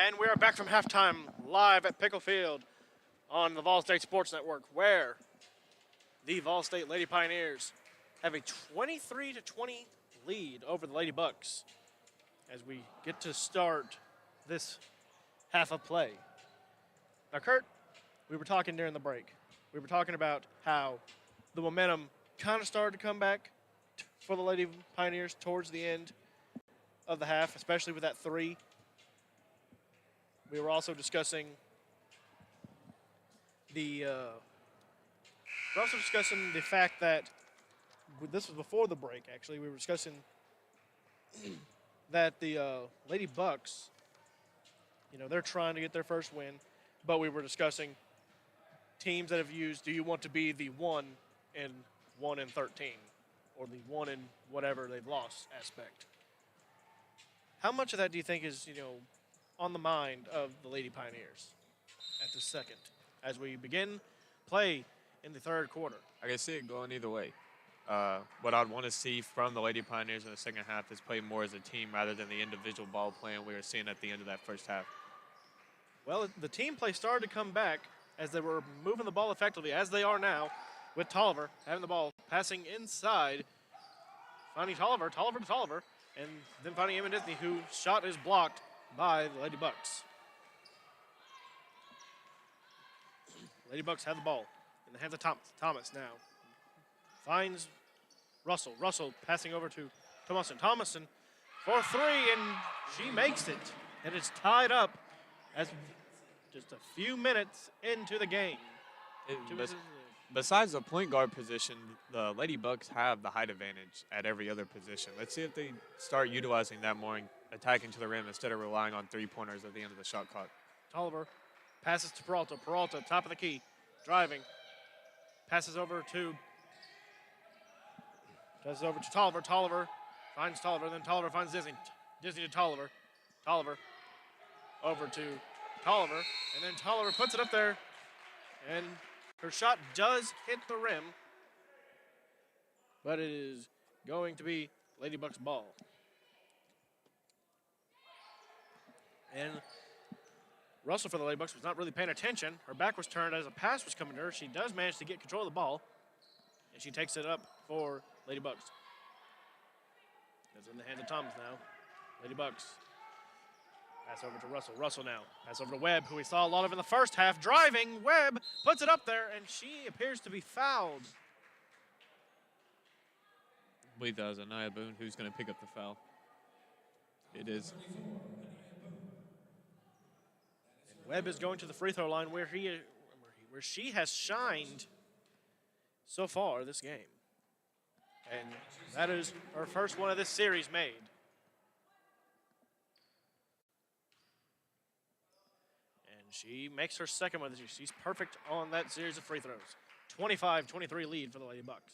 And we are back from halftime live at Pickle Field on the VolState Sports Network, where the VolState Lady Pioneers have a 23-20 lead over the Lady Bucks as we get to start this half of play. Now, Kurt, we were talking during the break. We were talking about how the momentum kind of started to come back for the Lady Pioneers towards the end of the half, especially with that three. We were also discussing the fact that this was before the break. Actually, we were discussing that the Lady Bucks, they're trying to get their first win, but we were discussing teams that have used, do you want to be the 1-13 or the 1 in whatever they've lost aspect? How much of that do you think is, on the mind of the Lady Pioneers at the second as we begin play in the third quarter? I can see it going either way. What I'd want to see from the Lady Pioneers in the second half is play more as a team rather than the individual ball playing we were seeing at the end of that first half. Well, the team play started to come back as they were moving the ball effectively, as they are now, with Tolliver having the ball, passing inside, finding Tolliver to Tolliver, and then finding Emma Disney, whose shot is blocked by the Lady Bucks. Lady Bucks have the ball in the hands of Thomas now. Finds Russell. Russell passing over to Thomason. Thomason for three, and she makes it. And it's tied up as just a few minutes into the game. Besides the point guard position, the Lady Bucks have the height advantage at every other position. Let's see if they start utilizing that more and attacking to the rim instead of relying on three-pointers at the end of the shot clock. Tolliver passes to Peralta. Peralta, top of the key, driving. Passes over to Tolliver. Tolliver finds Tolliver. Then Tolliver finds Disney. Disney to Tolliver. Tolliver over to Tolliver. And then Tolliver puts it up there. And her shot does hit the rim. But it is going to be Lady Bucks' ball. And Russell for the Lady Bucks was not really paying attention. Her back was turned as a pass was coming to her. She does manage to get control of the ball. And she takes it up for Lady Bucks. It's in the hands of Thomas now. Lady Bucks. Pass over to Russell. Russell now. Pass over to Webb, who we saw a lot of in the first half. Driving. Webb puts it up there, and she appears to be fouled. I believe that was Anaya Boone who's going to pick up the foul. It is. Webb is going to the free throw line where she has shined so far this game. And that is her first one of this series made. And she makes her second one this year. She's perfect on that series of free throws. 25-23 lead for the Lady Bucks.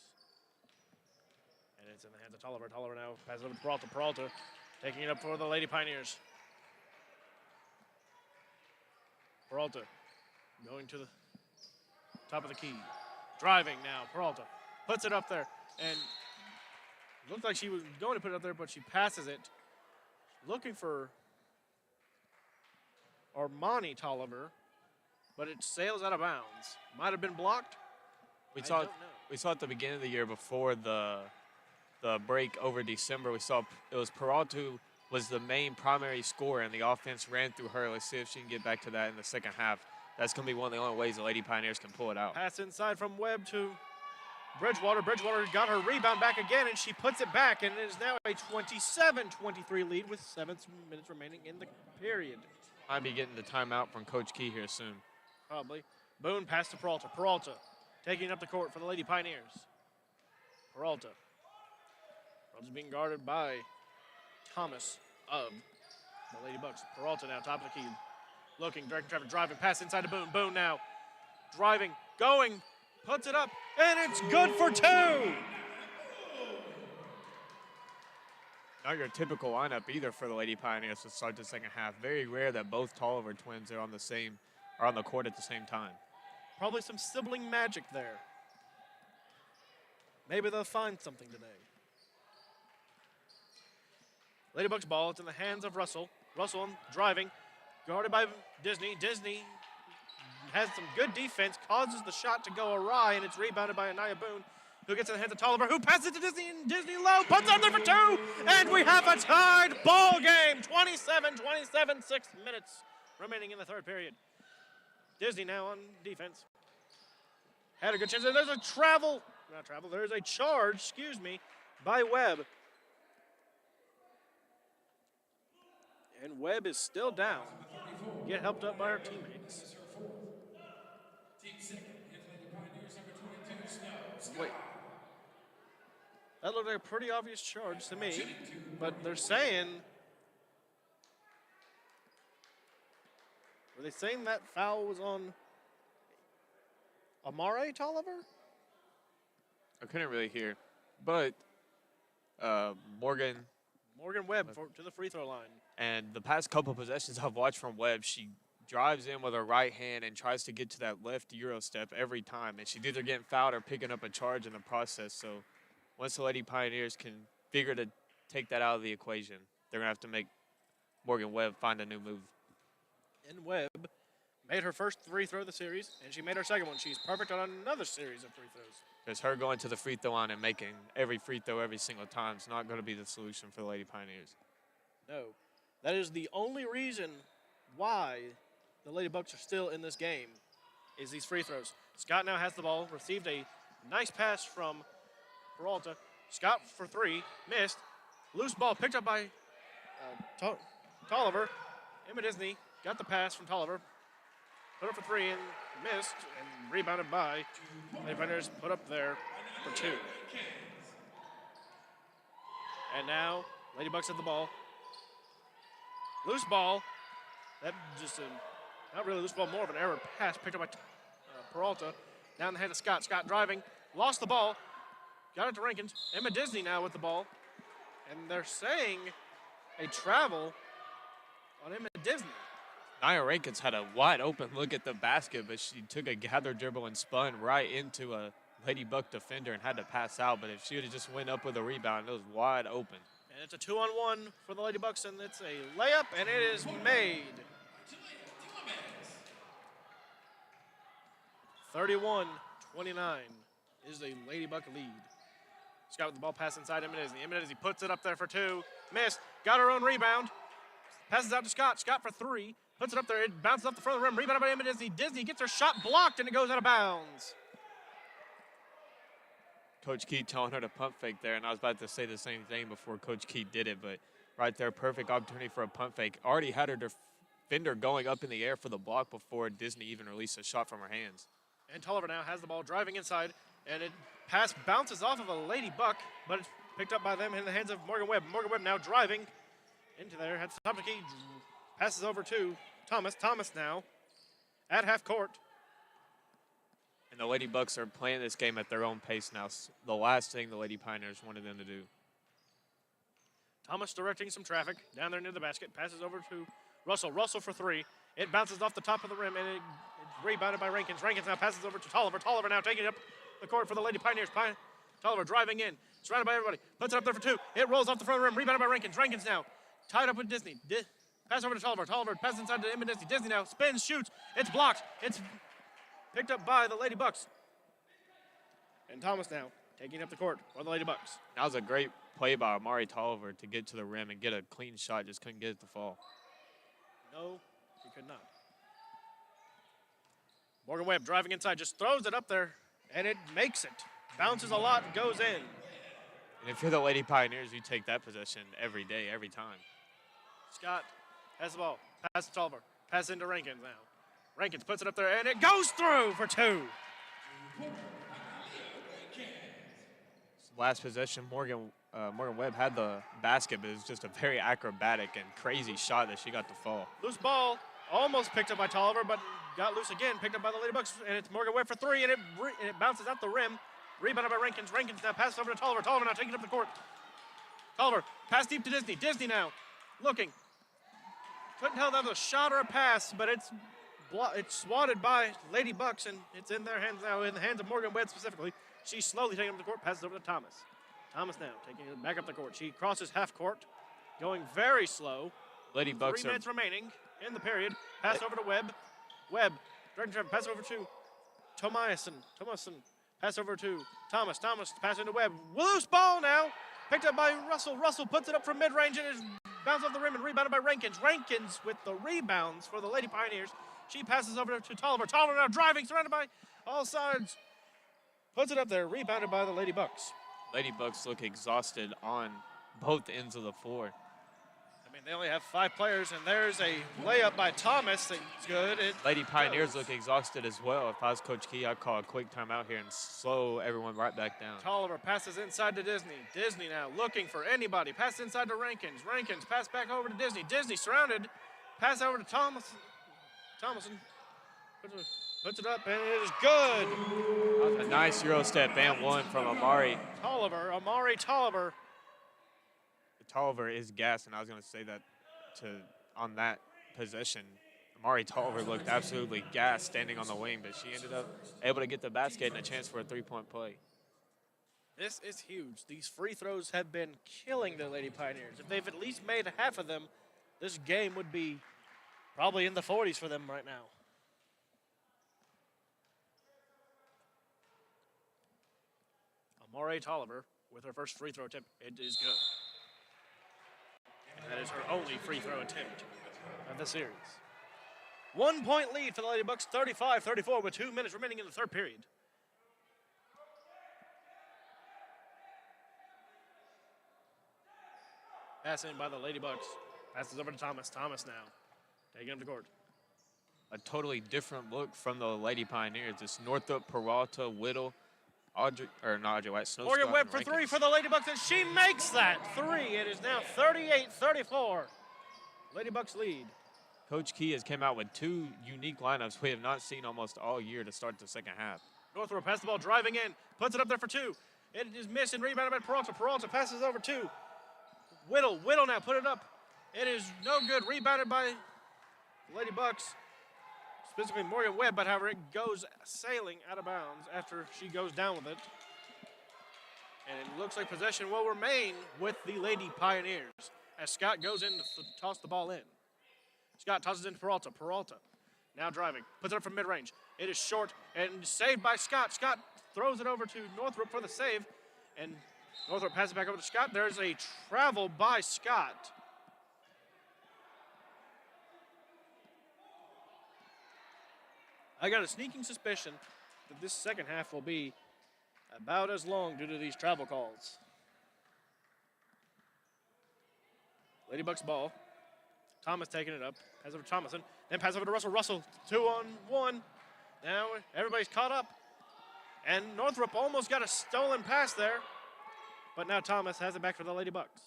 And it's in the hands of Tolliver. Tolliver now passes over to Peralta. Peralta taking it up for the Lady Pioneers. Peralta going to the top of the key. Driving now. Peralta puts it up there. And looked like she was going to put it up there, but she passes it. Looking for Armani Tolliver, but it sails out of bounds. Might have been blocked. We saw at the beginning of the year before the break over December. We saw it was Peralta who was the main primary scorer, and the offense ran through her. Let's see if she can get back to that in the second half. That's going to be one of the only ways the Lady Pioneers can pull it out. Pass inside from Webb to Bridgewater. Bridgewater got her rebound back again, and she puts it back, and it is now a 27-23 lead with 7 minutes remaining in the period. Might be getting the timeout from Coach Key here soon. Probably. Boone pass to Peralta. Peralta taking up the court for the Lady Pioneers. Peralta's being guarded by Thomas of the Lady Bucks. Peralta now top of the key. Looking, directing traffic, driving, pass inside to Boone. Boone now driving, going, puts it up, and it's good for 2. Not your typical lineup either for the Lady Pioneers to start the second half. Very rare that both Tolliver twins are on the court at the same time. Probably some sibling magic there. Maybe they'll find something today. Lady Bucks ball, it's in the hands of Russell. Russell driving, guarded by Disney. Disney has some good defense, causes the shot to go awry, and it's rebounded by Anaya Boone, who gets in the hands of Tolliver, who passes to Disney, and Disney low, puts up there for two, and we have a tied ball game. 27-27, 6 minutes remaining in the third period. Disney now on defense. Had a good chance, and there's a there's a charge, by Webb. And Webb is still down. Get helped up by her teammates. Wait. That looked like a pretty obvious charge to me, but they're saying, were they saying that foul was on Amare Tolliver? I couldn't really hear, but Morgan Webb to the free throw line. And the past couple of possessions I've watched from Webb, she drives in with her right hand and tries to get to that left Euro step every time. And she's either getting fouled or picking up a charge in the process. So once the Lady Pioneers can figure to take that out of the equation, they're going to have to make Morgan Webb find a new move. And Webb made her first free throw of the series, and she made her second one. She's perfect on another series of free throws. Because her going to the free throw line and making every free throw every single time is not going to be the solution for the Lady Pioneers. No. That is the only reason why the Lady Bucks are still in this game, is these free throws. Scott now has the ball, received a nice pass from Peralta. Scott for three, missed. Loose ball picked up by Tolliver. Emma Disney got the pass from Tolliver. Put up for three and missed, and rebounded by Lady Pioneers, put up there for two. And now Lady Bucks have the ball. Loose ball. That just not really loose ball, more of an error pass picked up by Peralta. Down the head of Scott. Scott driving, lost the ball, got it to Rankins. Emma Disney now with the ball. And they're saying a travel on Emma Disney. Nia Rankins had a wide open look at the basket, but she took a gather dribble and spun right into a Lady Buck defender and had to pass out. But if she would have just went up with a rebound, it was wide open. And it's a 2-on-1 for the Lady Bucks, and it's a layup, and it is made. 31-29 is the Lady Buck lead. Scott with the ball pass inside Emma Disney. Emma Disney puts it up there for two. Missed. Got her own rebound. Passes out to Scott. Scott for three. Puts it up there. It bounces off the front of the rim. Rebounded by Emma Disney. Disney gets her shot blocked, and it goes out of bounds. Coach Keith telling her to pump fake there, and I was about to say the same thing before Coach Keith did it, but right there, perfect opportunity for a pump fake. Already had her defender going up in the air for the block before Disney even released a shot from her hands. And Tolliver now has the ball driving inside, and it pass bounces off of a Lady Buck, but it's picked up by them in the hands of Morgan Webb. Morgan Webb now driving into there, has the top of the key, passes over to Thomas. Thomas now at half court. And the Lady Bucks are playing this game at their own pace now. The last thing the Lady Pioneers wanted them to do. Thomas directing some traffic down there near the basket. Passes over to Russell. Russell for three. It bounces off the top of the rim, and it's rebounded by Rankins. Rankins now passes over to Tolliver. Tolliver now taking up the court for the Lady Pioneers. Tolliver driving in. Surrounded by everybody. Puts it up there for two. It rolls off the front of the rim. Rebounded by Rankins. Rankins now tied up with Disney. Pass over to Tolliver. Tolliver passes inside to Emma Disney. Disney now spins, shoots. It's blocked. It's picked up by the Lady Bucks. And Thomas now taking up the court for the Lady Bucks. That was a great play by Amari Tolliver to get to the rim and get a clean shot. Just couldn't get it to fall. No, he could not. Morgan Webb driving inside, just throws it up there, and it makes it. Bounces a lot, goes in. And if you're the Lady Pioneers, you take that possession every day, every time. Scott has the ball. Pass to Tolliver. Pass into Rankins now. Rankins puts it up there, and it goes through for two. Last possession, Morgan Webb had the basket, but it was just a very acrobatic and crazy shot that she got to fall. Loose ball, almost picked up by Tolliver, but got loose again, picked up by the Lady Bucks, and it's Morgan Webb for three, and it bounces out the rim. Rebounded by Rankins. Rankins now passes over to Tolliver. Tolliver now taking up the court. Tolliver, pass deep to Disney. Disney now looking. Couldn't tell if that was a shot or a pass, but it's swatted by Lady Bucks, and it's in their hands now, in the hands of Morgan Webb specifically. She's slowly taking up the court, passes over to Thomas. Thomas now taking it back up the court. She crosses half court, going very slow, Lady Bucks 3 minutes remaining in the period. Pass over to Webb. Webb, pass over to Thomason. Pass over to Thomas. Pass into Webb. Loose ball now. Picked up by Russell. Russell puts it up from mid-range and is bounced off the rim and rebounded by Rankins. Rankins with the rebounds for the Lady Pioneers. She passes over to Tolliver. Tolliver now driving, surrounded by all sides. Puts it up there, rebounded by the Lady Bucks. Lady Bucks look exhausted on both ends of the floor. I mean, they only have 5 players, and there's a layup by Thomas. It's good. Lady Pioneers look exhausted as well. If I was Coach Key, I'd call a quick timeout here and slow everyone right back down. Tolliver passes inside to Disney. Disney now looking for anybody. Pass inside to Rankins. Rankins pass back over to Disney. Disney surrounded. Pass over to Thomason. Puts it up, and it is good. That was a nice Euro step and one from Amari. Amari Tolliver. Tolliver is gassed, and I was going to say that on that possession. Amari Tolliver looked absolutely gassed standing on the wing, but she ended up able to get the basket and a chance for a 3-point play. This is huge. These free throws have been killing the Lady Pioneers. If they've at least made half of them, this game would be probably in the 40s for them right now. Amari Tolliver with her first free throw attempt. It is good. And that is her only free throw attempt of the series. 1-point lead for the Lady Bucks, 35-34 with 2 minutes remaining in the third period. Pass in by the Lady Bucks. Passes over to Thomas. Thomas now taking him to court. A totally different look from the Lady Pioneers. It's Northup, Peralta, Whittle, Morgan Webb for 3 for the Lady Bucks, and she makes that 3. It is now 38-34. Lady Bucks lead. Coach Key has came out with 2 unique lineups we have not seen almost all year to start the second half. Northrop passes the ball, driving in, puts it up there for 2. It is missed and rebounded by Peralta. Peralta passes over 2. Whittle now put it up. It is no good, rebounded by Lady Bucks. Specifically Morgan Webb, but however, it goes sailing out of bounds after she goes down with it. And it looks like possession will remain with the Lady Pioneers as Scott goes in to toss the ball in. Scott tosses into Peralta. Peralta now driving, puts it up from mid-range. It is short and saved by Scott. Scott throws it over to Northrop for the save, and Northrop passes it back over to Scott. There's a travel by Scott. I got a sneaking suspicion that this second half will be about as long due to these travel calls. Lady Bucks ball. Thomas taking it up. Pass over to Thomason. Then pass over to Russell. Russell 2-on-1. Now everybody's caught up. And Northrop almost got a stolen pass there. But now Thomas has it back for the Lady Bucks.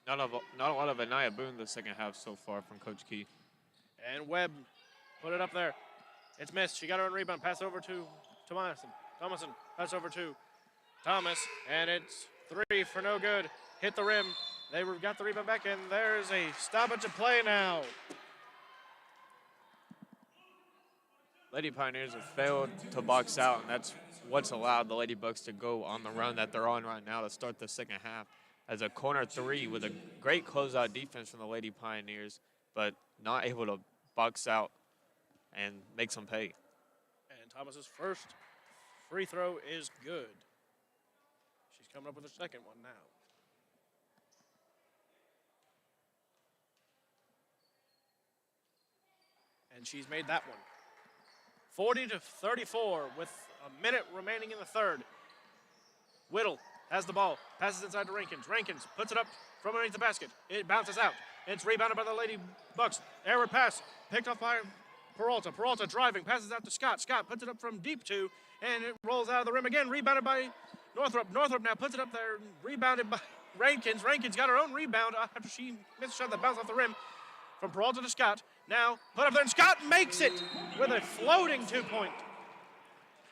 Not a lot of Anaya Boone the second half so far from Coach Key. And Webb put it up there. It's missed. She got her own rebound. Pass over to Thomason. Pass over to Thomas. And it's 3 for no good. Hit the rim. They got the rebound back, and there's a stoppage of play now. Lady Pioneers have failed to box out, and that's what's allowed the Lady Bucks to go on the run that they're on right now to start the second half. As a corner 3 with a great closeout defense from the Lady Pioneers, but not able to box out and make some pay. And Thomas's first free throw is good. She's coming up with her second one now. And she's made that one. 40-34 with a minute remaining in the third. Whittle has the ball, passes inside to Rankins. Rankins puts it up from underneath the basket. It bounces out. It's rebounded by the Lady Bucks. Error pass, picked off by Peralta. Peralta driving, passes out to Scott. Scott puts it up from deep 2, and it rolls out of the rim again, rebounded by Northrop. Northrop now puts it up there, rebounded by Rankins. Rankins got her own rebound after she missed a shot that bounced off the rim. From Peralta to Scott. Now put up there, and Scott makes it with a floating 2-point.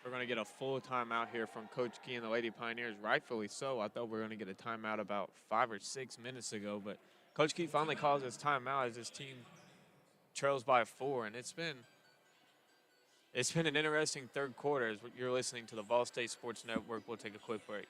We're going to get a full timeout here from Coach Key and the Lady Pioneers, rightfully so. I thought we were going to get a timeout about 5 or 6 minutes ago, but Coach Key finally calls his timeout as his team trails by 4, and it's been an interesting third quarter. As you're listening to the VolState Sports Network, we'll take a quick break.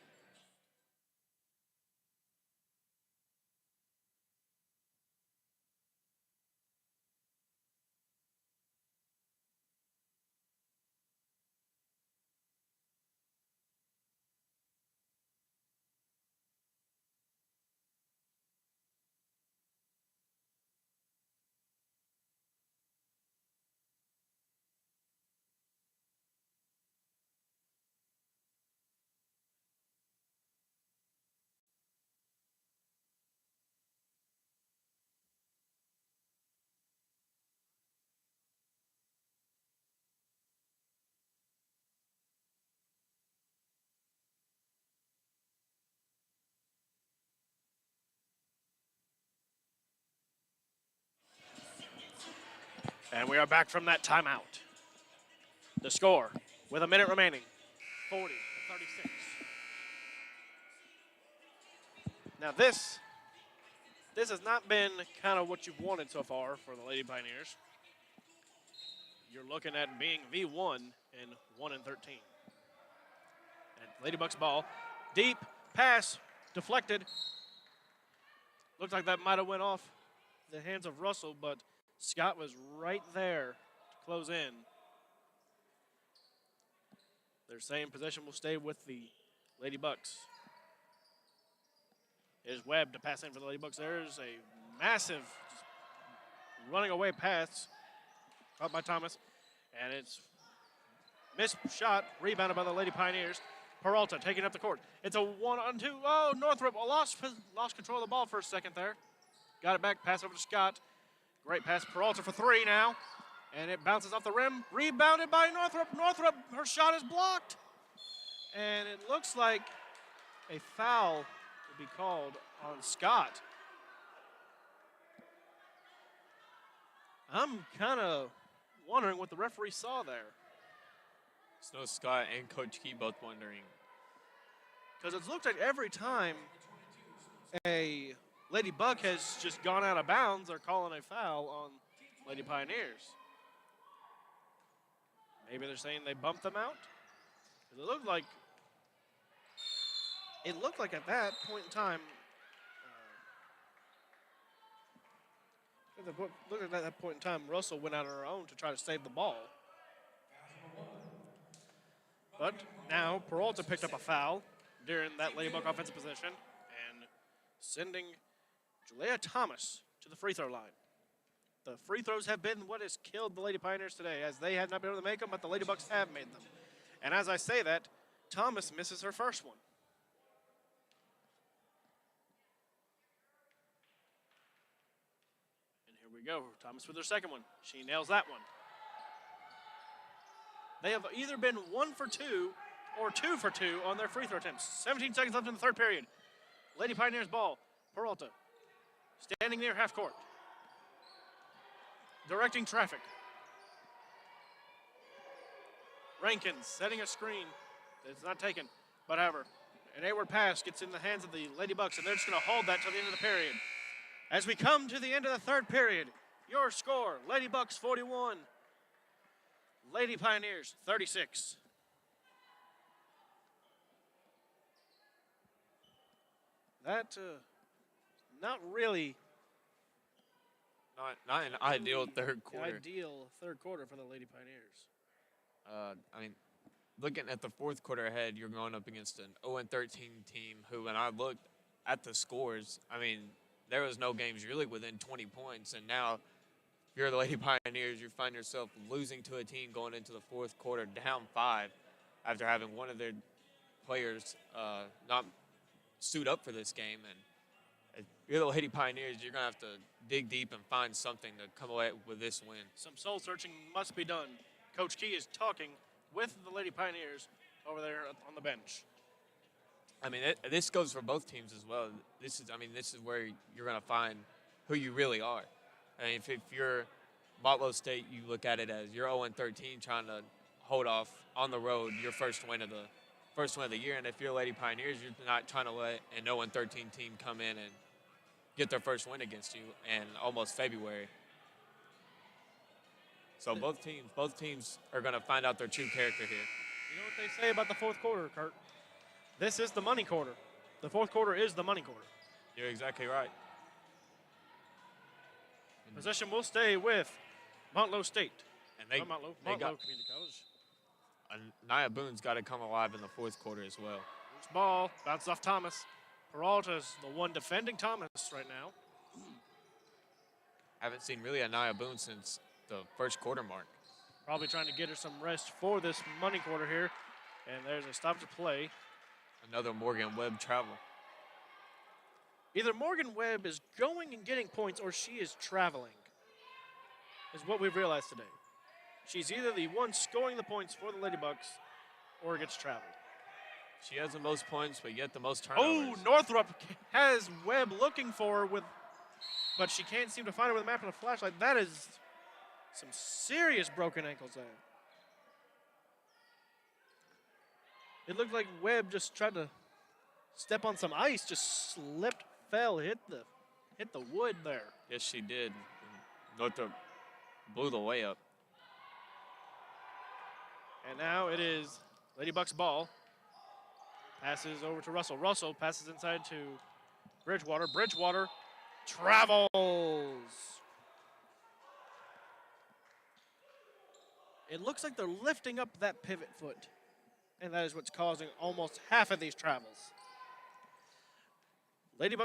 And we are back from that timeout. The score, with a minute remaining, 40 to 36. Now this has not been kind of what you've wanted so far for the Lady Pioneers. You're looking at being V1 and 1-13. And Ladybucks ball, deep pass, deflected. Looks like that might have went off the hands of Russell, but Scott was right there to close in. They're saying possession will stay with the Ladybucks. Here's Webb to pass in for the Ladybucks. There's a massive running away pass caught by Thomas, and it's missed shot, rebounded by the Lady Pioneers. Peralta taking up the court. It's a 1-on-2. Oh, Northrop lost control of the ball for a second there. Got it back, pass over to Scott. Great pass, Peralta for three now. And it bounces off the rim, rebounded by Northrop. Northrop, her shot is blocked. And it looks like a foul will be called on Scott. I'm kind of wondering what the referee saw there. Snow Scott and Coach Key both wondering. Because it looked like every time a Lady Buck has just gone out of bounds, they're calling a foul on Lady Pioneers. Maybe they're saying they bumped them out? 'Cause it looked like at that point in time, at that point in time, Russell went out on her own to try to save the ball. But now Peralta picked up a foul during that Ladybug offensive possession and sending Julia Thomas to the free throw line. The free throws have been what has killed the Lady Pioneers today, as they have not been able to make them, but the Ladybucks have made them. And as I say that, Thomas misses her first one. And here we go, Thomas with her second one. She nails that one. They have either been 1 for 2 or 2 for 2 on their free throw attempts. 17 seconds left in the third period. Lady Pioneers ball. Peralta standing near half court. Directing traffic. Rankins setting a screen. It's not taken, but however, an Ayward pass gets in the hands of the Ladybucks, and they're just going to hold that till the end of the period. As we come to the end of the third period, your score, Ladybucks 41. Lady Pioneers, 36. That, not really Not an ideal third quarter. ideal third quarter for the Lady Pioneers. I mean, looking at the fourth quarter ahead, you're going up against an 0-13 team who, when I looked at the scores, I mean, there was no games really within 20 points, and now you're the Lady Pioneers, you find yourself losing to a team going into the fourth quarter down 5 after having one of their players not suit up for this game. And if you're the Lady Pioneers, you're going to have to dig deep and find something to come away with this win. Some soul searching must be done. Coach Key is talking with the Lady Pioneers over there on the bench. I mean, this goes for both teams as well. This is where you're going to find who you really are. I mean, if you're Motlow State, you look at it as you're 0-13 trying to hold off on the road your first win of the year. And if you're Lady Pioneers, you're not trying to let an 0-13 team come in and get their first win against you in almost February. So both teams are going to find out their true character here. You know what they say about the fourth quarter, Kurt? This is the money quarter. The fourth quarter is the money quarter. You're exactly right. Possession will stay with Motlow State. And Motlow Community College. Nia Boone's got to come alive in the fourth quarter as well. Loose ball, bounces off Thomas. Peralta's the one defending Thomas right now. Haven't seen really a Nia Boone since the first quarter mark. Probably trying to get her some rest for this money quarter here. And there's a stop to play. Another Morgan Webb travel. Either Morgan Webb is going and getting points or she is traveling, is what we've realized today. She's either the one scoring the points for the Ladybucks or gets traveled. She has the most points, but yet the most turnovers. Oh, Northrop has Webb looking for her but she can't seem to find her with a map and a flashlight. That is Some serious broken ankles there. It looked like Webb just tried to step on some ice, just slipped, fell, hit the wood there. Yes, she did. Northrop blew the way up. And now it is Lady Buck's ball. Passes over to Russell. Russell passes inside to Bridgewater. Bridgewater travels. It looks like they're lifting up that pivot foot, and that is what's causing almost half of these travels. Lady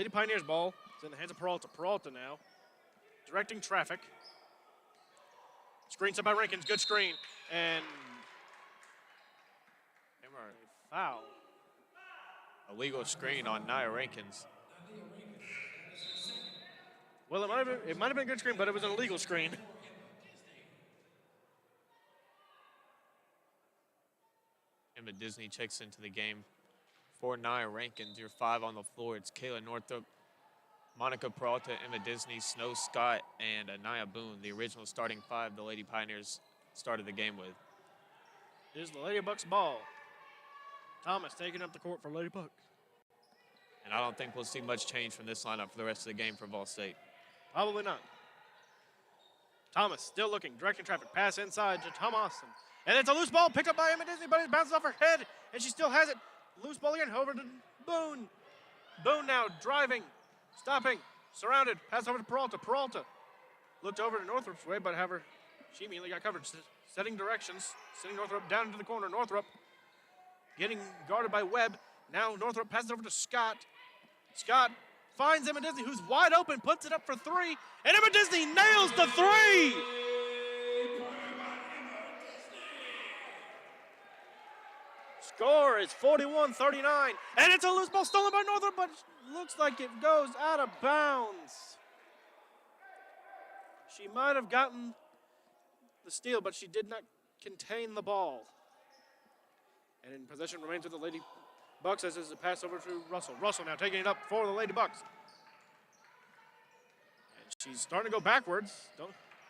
Pioneers ball is in the hands of Peralta. Peralta now directing traffic. Screen set by Rankins. Good screen. And a foul. A legal screen on Nia Rankins. Well, it might have been a good screen, but it was an illegal screen. Emma Disney checks into the game for Nia Rankins. Your 5 on the floor. It's Kayla Northrop, Monica Peralta, Emma Disney, Snow Scott, and Anaya Boone, the original starting 5 the Lady Pioneers started the game with. It is the Lady Bucks ball. Thomas taking up the court for Lady Bucks. And I don't think we'll see much change from this lineup for the rest of the game for VolState. Probably not. Thomas still looking, directing traffic. Pass inside to Thomas. And it's a loose ball picked up by Emma Disney, but it bounces off her head, and she still has it. Loose ball again, over to Boone. Boone now driving, stopping, surrounded. Pass over to Peralta. Peralta looked over to Northrop's way, but however, she immediately got covered. Setting directions, sending Northrop down into the corner. Northrop getting guarded by Webb. Now Northrop passes over to Scott. Scott finds Emma Disney, who's wide open, puts it up for 3, and Emma Disney nails the 3! Score is 41-39, and it's a loose ball stolen by Northrop, but looks like it goes out of bounds. She might have gotten the steal, but she did not contain the ball. And in possession remains with the Lady Bucks as is a pass over to Russell. Russell now taking it up for the Lady Bucks. And she's starting to go backwards.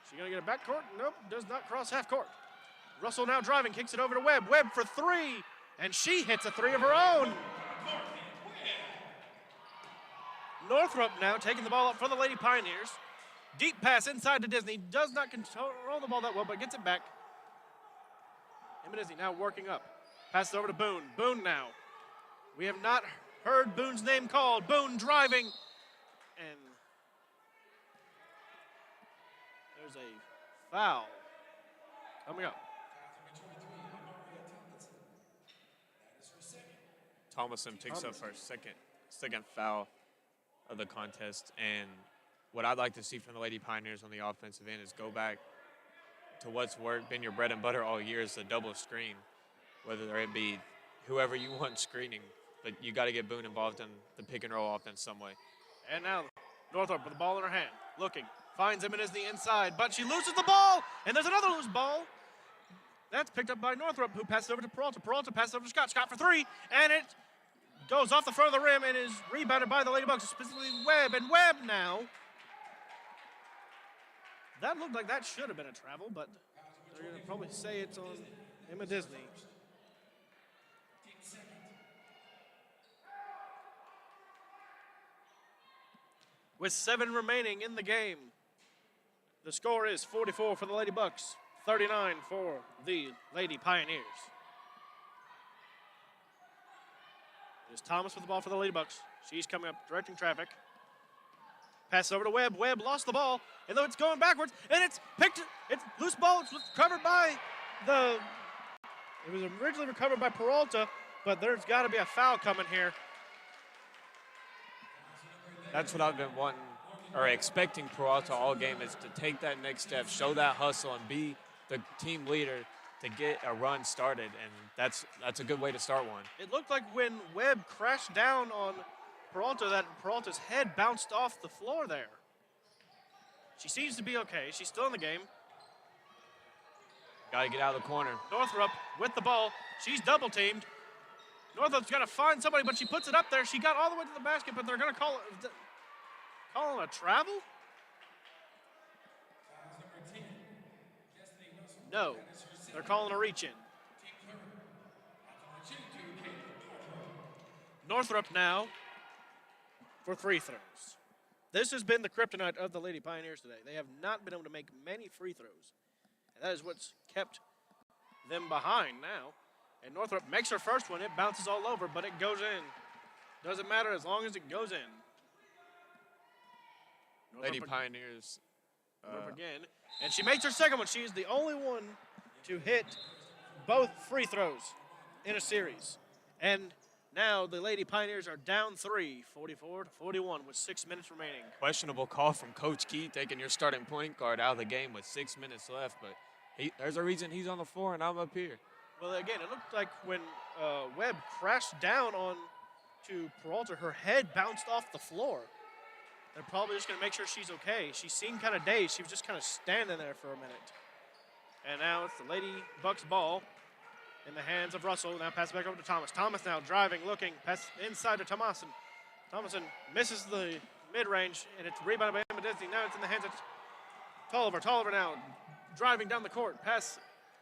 She gonna get a back court? Nope, does not cross half court. Russell now driving, kicks it over to Webb. Webb for 3, and she hits a 3 of her own. Northrop now taking the ball up for the Lady Pioneers. Deep pass inside to Disney. Does not control the ball that well, but gets it back. Emma Disney now working up. Passes over to Boone. Boone now. We have not heard Boone's name called. Boone driving. And there's a foul coming up. Thomason picks up her second foul of the contest. And what I'd like to see from the Lady Pioneers on the offensive end is go back to what's been your bread and butter all year, is the double screen, whether it be whoever you want screening. But you got to get Boone involved in the pick and roll offense some way. And now Northrop with the ball in her hand, looking, finds Emma Disney inside, but she loses the ball, and there's another loose ball. That's picked up by Northrop, who passes over to Peralta. Peralta passes over to Scott. Scott for 3, and it goes off the front of the rim and is rebounded by the Lady Bucks, specifically Webb. And Webb now. That looked like that should have been a travel, but they're going to probably say it's on Emma Disney. With 7 remaining in the game, the score is 44 for the Lady Bucks, 39 for the Lady Pioneers. It is Thomas with the ball for the Lady Bucks. She's coming up, directing traffic. Passes over to Webb. Webb lost the ball, and though it's going backwards, and it's loose ball. It's recovered by it was originally recovered by Peralta, but there's got to be a foul coming here. That's what I've been wanting or expecting Peralta all game, is to take that next step, show that hustle, and be the team leader to get a run started, and that's a good way to start one. It looked like when Webb crashed down on Peralta, that Peralta's head bounced off the floor there. She seems to be okay. She's still in the game. Got to get out of the corner. Northrop with the ball. She's double teamed. Northrop's got to find somebody, but she puts it up there. She got all the way to the basket, but they're going to call it a travel? No, they're calling a reach in. Northrop now for free throws. This has been the kryptonite of the Lady Pioneers today. They have not been able to make many free throws. And that is what's kept them behind now. And Northrop makes her first one. It bounces all over, but it goes in. Doesn't matter as long as it goes in. Lady Pioneers. Northrop again. And she makes her second one. She is the only one to hit both free throws in a series. And now the Lady Pioneers are down 3, 44-41 with 6 minutes remaining. Questionable call from Coach Key taking your starting point guard out of the game with 6 minutes left, but there's a reason he's on the floor and I'm up here. Well, again, it looked like when Webb crashed down on to Peralta, her head bounced off the floor. They're probably just going to make sure she's okay. She seemed kind of dazed. She was just kind of standing there for a minute. And now it's the Lady Bucks ball in the hands of Russell. Now pass it back over to Thomas. Thomas now driving, looking, pass inside to Thomason. Thomason misses the mid-range, and it's rebounded by Emma Disney. Now it's in the hands of Tolliver. Tolliver now driving down the court. Pass.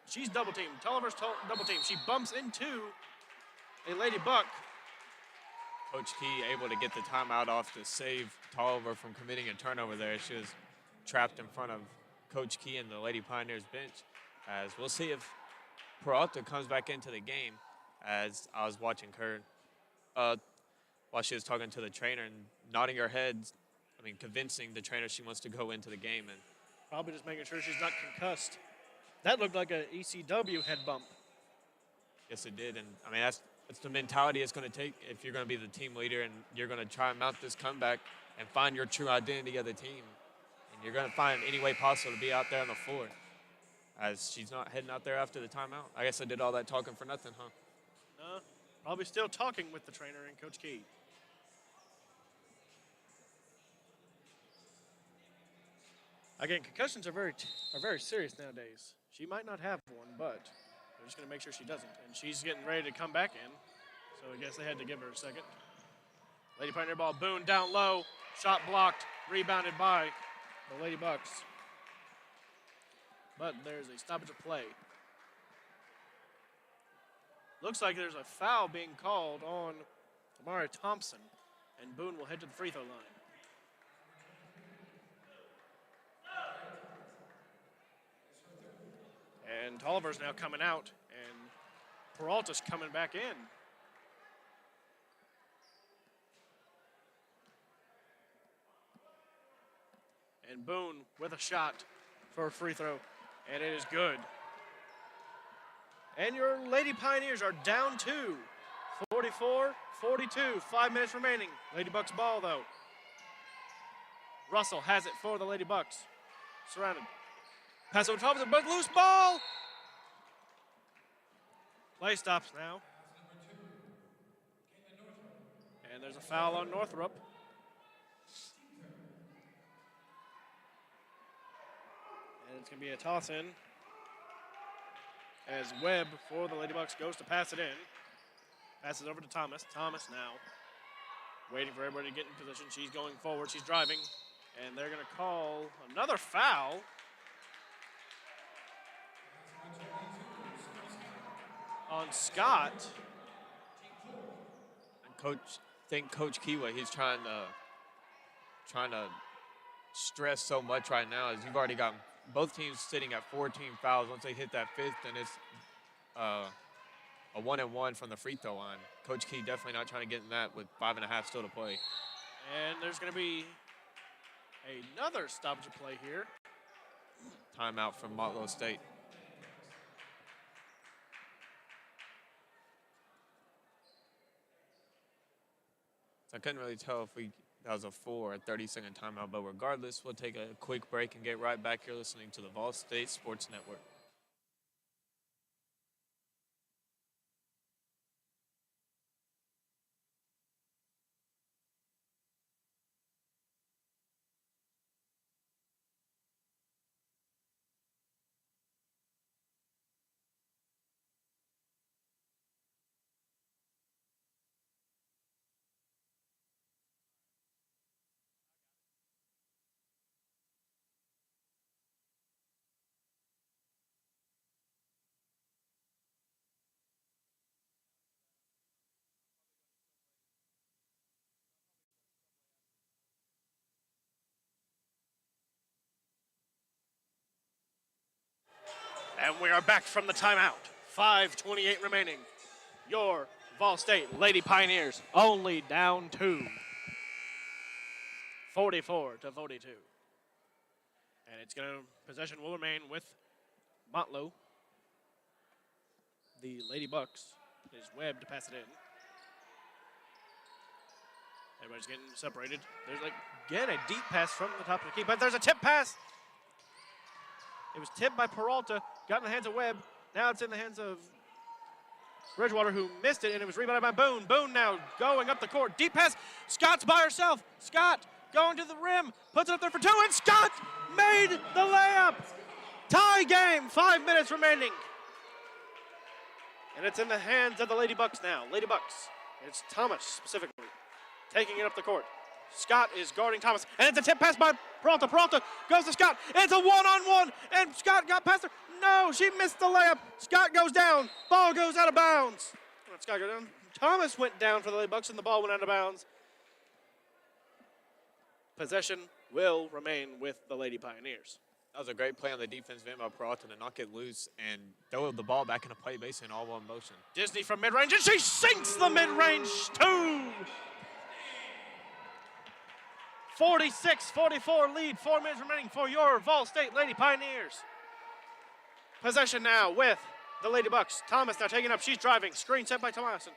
She's double-teamed. Tolliver's double-teamed. She bumps into a Lady Buck. Coach Key able to get the timeout off to save Tolliver from committing a turnover there. She was trapped in front of Coach Key and the Lady Pioneers bench. As we'll see if Peralta comes back into the game, as I was watching her while she was talking to the trainer and nodding her head, convincing the trainer she wants to go into the game. And probably just making sure she's not concussed. That looked like an ECW head bump. Yes, it did. And, that's the mentality it's going to take if you're going to be the team leader and you're going to try and mount this comeback and find your true identity of the team. And you're going to find any way possible to be out there on the floor. As she's not heading out there after the timeout. I guess I did all that talking for nothing, huh? No, probably still talking with the trainer and Coach Key. Again, concussions are very serious nowadays. She might not have one, but they're just going to make sure she doesn't. And she's getting ready to come back in, so I guess they had to give her a second. Lady Pioneer ball, Boone down low, shot blocked, rebounded by the Lady Bucks. But there's a stoppage of play. Looks like there's a foul being called on Tamara Thompson, and Boone will head to the free throw line. And Tolliver's now coming out, and Peralta's coming back in. And Boone with a shot for a free throw. And it is good. And your Lady Pioneers are down 2. 44-42. 5 minutes remaining. Lady Bucks ball, though. Russell has it for the Lady Bucks. Surrounded. Pass over Thompson, but loose ball! Play stops now. And there's a foul on Northrop. And it's going to be a toss-in as Webb for the Lady Bucks goes to pass it in. Passes over to Thomas. Thomas now waiting for everybody to get in position. She's going forward. She's driving. And they're going to call another foul. On Scott. And Coach Kiwa, he's trying to stress so much right now, as you've already got both teams sitting at 14 fouls. Once they hit that fifth, then it's a 1-and-1 from the free throw line. Coach Key definitely not trying to get in that with 5.5 still to play. And there's going to be another stoppage of play here. Timeout from Motlow State. I couldn't really tell if that was a 4 or 30-second timeout, but regardless, we'll take a quick break and get right back here listening to the VolState Sports Network. And we are back from the timeout. 5:28 remaining. Your VolState Lady Pioneers only down 2. 44-42. And it's going to, possession will remain with Motlow. The Lady Bucks is Webb to pass it in. Everybody's getting separated. There's again a deep pass from the top of the key, but there's a tip pass. It was tipped by Peralta, got in the hands of Webb. Now it's in the hands of Bridgewater, who missed it, and it was rebounded by Boone. Boone now going up the court. Deep pass. Scott's by herself. Scott going to the rim, puts it up there for 2, and Scott made the layup. Tie game, 5 minutes remaining. And it's in the hands of the Lady Bucks now. Lady Bucks. It's Thomas specifically taking it up the court. Scott is guarding Thomas, and it's a tip pass by Peralta. Peralta goes to Scott. It's a one-on-one, and Scott got past her. No, she missed the layup. Scott goes down. Ball goes out of bounds. Let Scott go down. Thomas went down for the Lady Bucks, and the ball went out of bounds. Possession will remain with the Lady Pioneers. That was a great play on the defensive end by Peralta to knock it loose and throw the ball back into play basically in all one motion. Disney from mid-range, and she sinks the mid-range 2. 46-44 lead, 4 minutes remaining for your VolState Lady Pioneers. Possession now with the Lady Bucks. Thomas now taking up, she's driving, screen set by Thomason.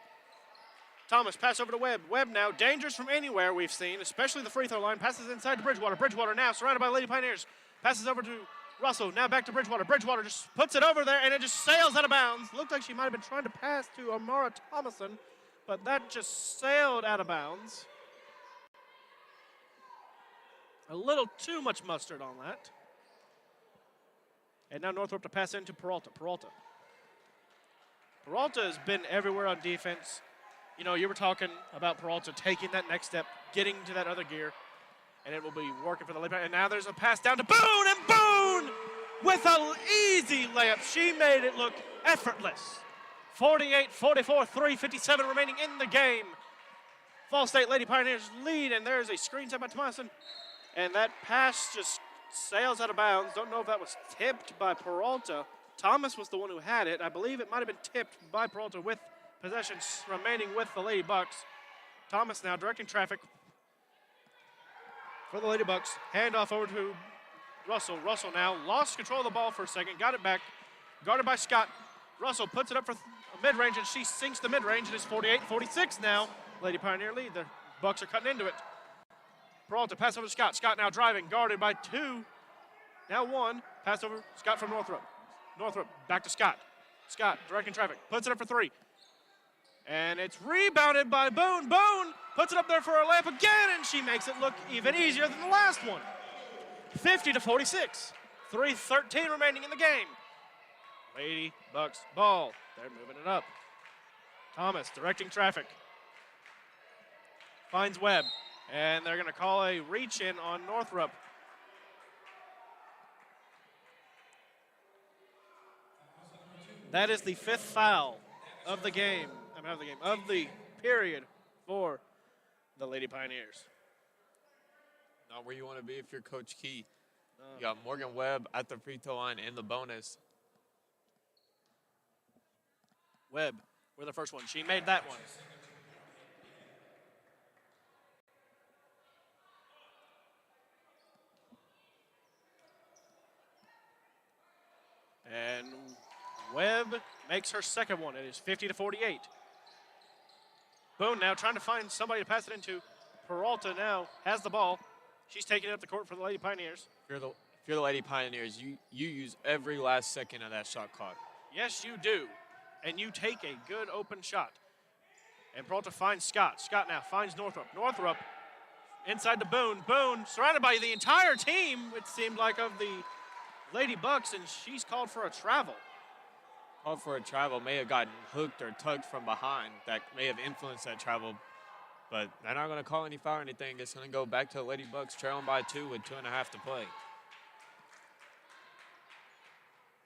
Thomas pass over to Webb. Webb now dangerous from anywhere we've seen, especially the free throw line, passes inside to Bridgewater. Bridgewater now surrounded by Lady Pioneers. Passes over to Russell, now back to Bridgewater. Bridgewater just puts it over there, and it just sails out of bounds. Looked like she might have been trying to pass to Amara Thomason, but that just sailed out of bounds. A little too much mustard on that. And now Northrop to pass into Peralta. Peralta has been everywhere on defense. You know, you were talking about Peralta taking that next step, getting to that other gear, and it will be working for the Lady. And now there's a pass down to Boone, and Boone with an easy layup. She made it look effortless. 48-44, 3:57 remaining in the game. VolState Lady Pioneers lead, and there's a screen set by Thomason. And that pass just sails out of bounds. Don't know if that was tipped by Peralta. Thomas was the one who had it. I believe it might have been tipped by Peralta with possession remaining with the Lady Bucks. Thomas now directing traffic for the Lady Bucks. Handoff over to Russell. Russell now lost control of the ball for a second. Got it back. Guarded by Scott. Russell puts it up for mid-range, and she sinks the mid-range. It is 48-46 now. Lady Pioneer lead. The Bucks are cutting into it. Peralta, pass over to Scott. Scott now driving, guarded by 2. Now 1. Pass over, Scott from Northrop. Northrop, back to Scott. Scott, directing traffic, puts it up for 3. And it's rebounded by Boone. Boone puts it up there for a layup again, and she makes it look even easier than the last one. 50-46. 3:13 remaining in the game. Lady Bucks ball. They're moving it up. Thomas directing traffic. Finds Webb. And they're going to call a reach-in on Northrop. That is the 5th foul of the game. Of the period for the Lady Pioneers. Not where you want to be if you're Coach Key. You got Morgan Webb at the free throw line in the bonus. Webb with the first one. She made that one. And Webb makes her second one. It is 50-48. Boone now trying to find somebody to pass it into. Peralta now has the ball. She's taking it up the court for the Lady Pioneers. If you're the Lady Pioneers, you use every last second of that shot clock. Yes, you do. And you take a good open shot. And Peralta finds Scott. Scott now finds Northrop. Northrop inside to Boone. Boone surrounded by the entire team, it seemed like, of the Lady Bucks, and she's called for a travel. Called for a travel, may have gotten hooked or tugged from behind. That may have influenced that travel. But they're not going to call any foul or anything. It's going to go back to the Lady Bucks trailing by 2 with 2.5 to play.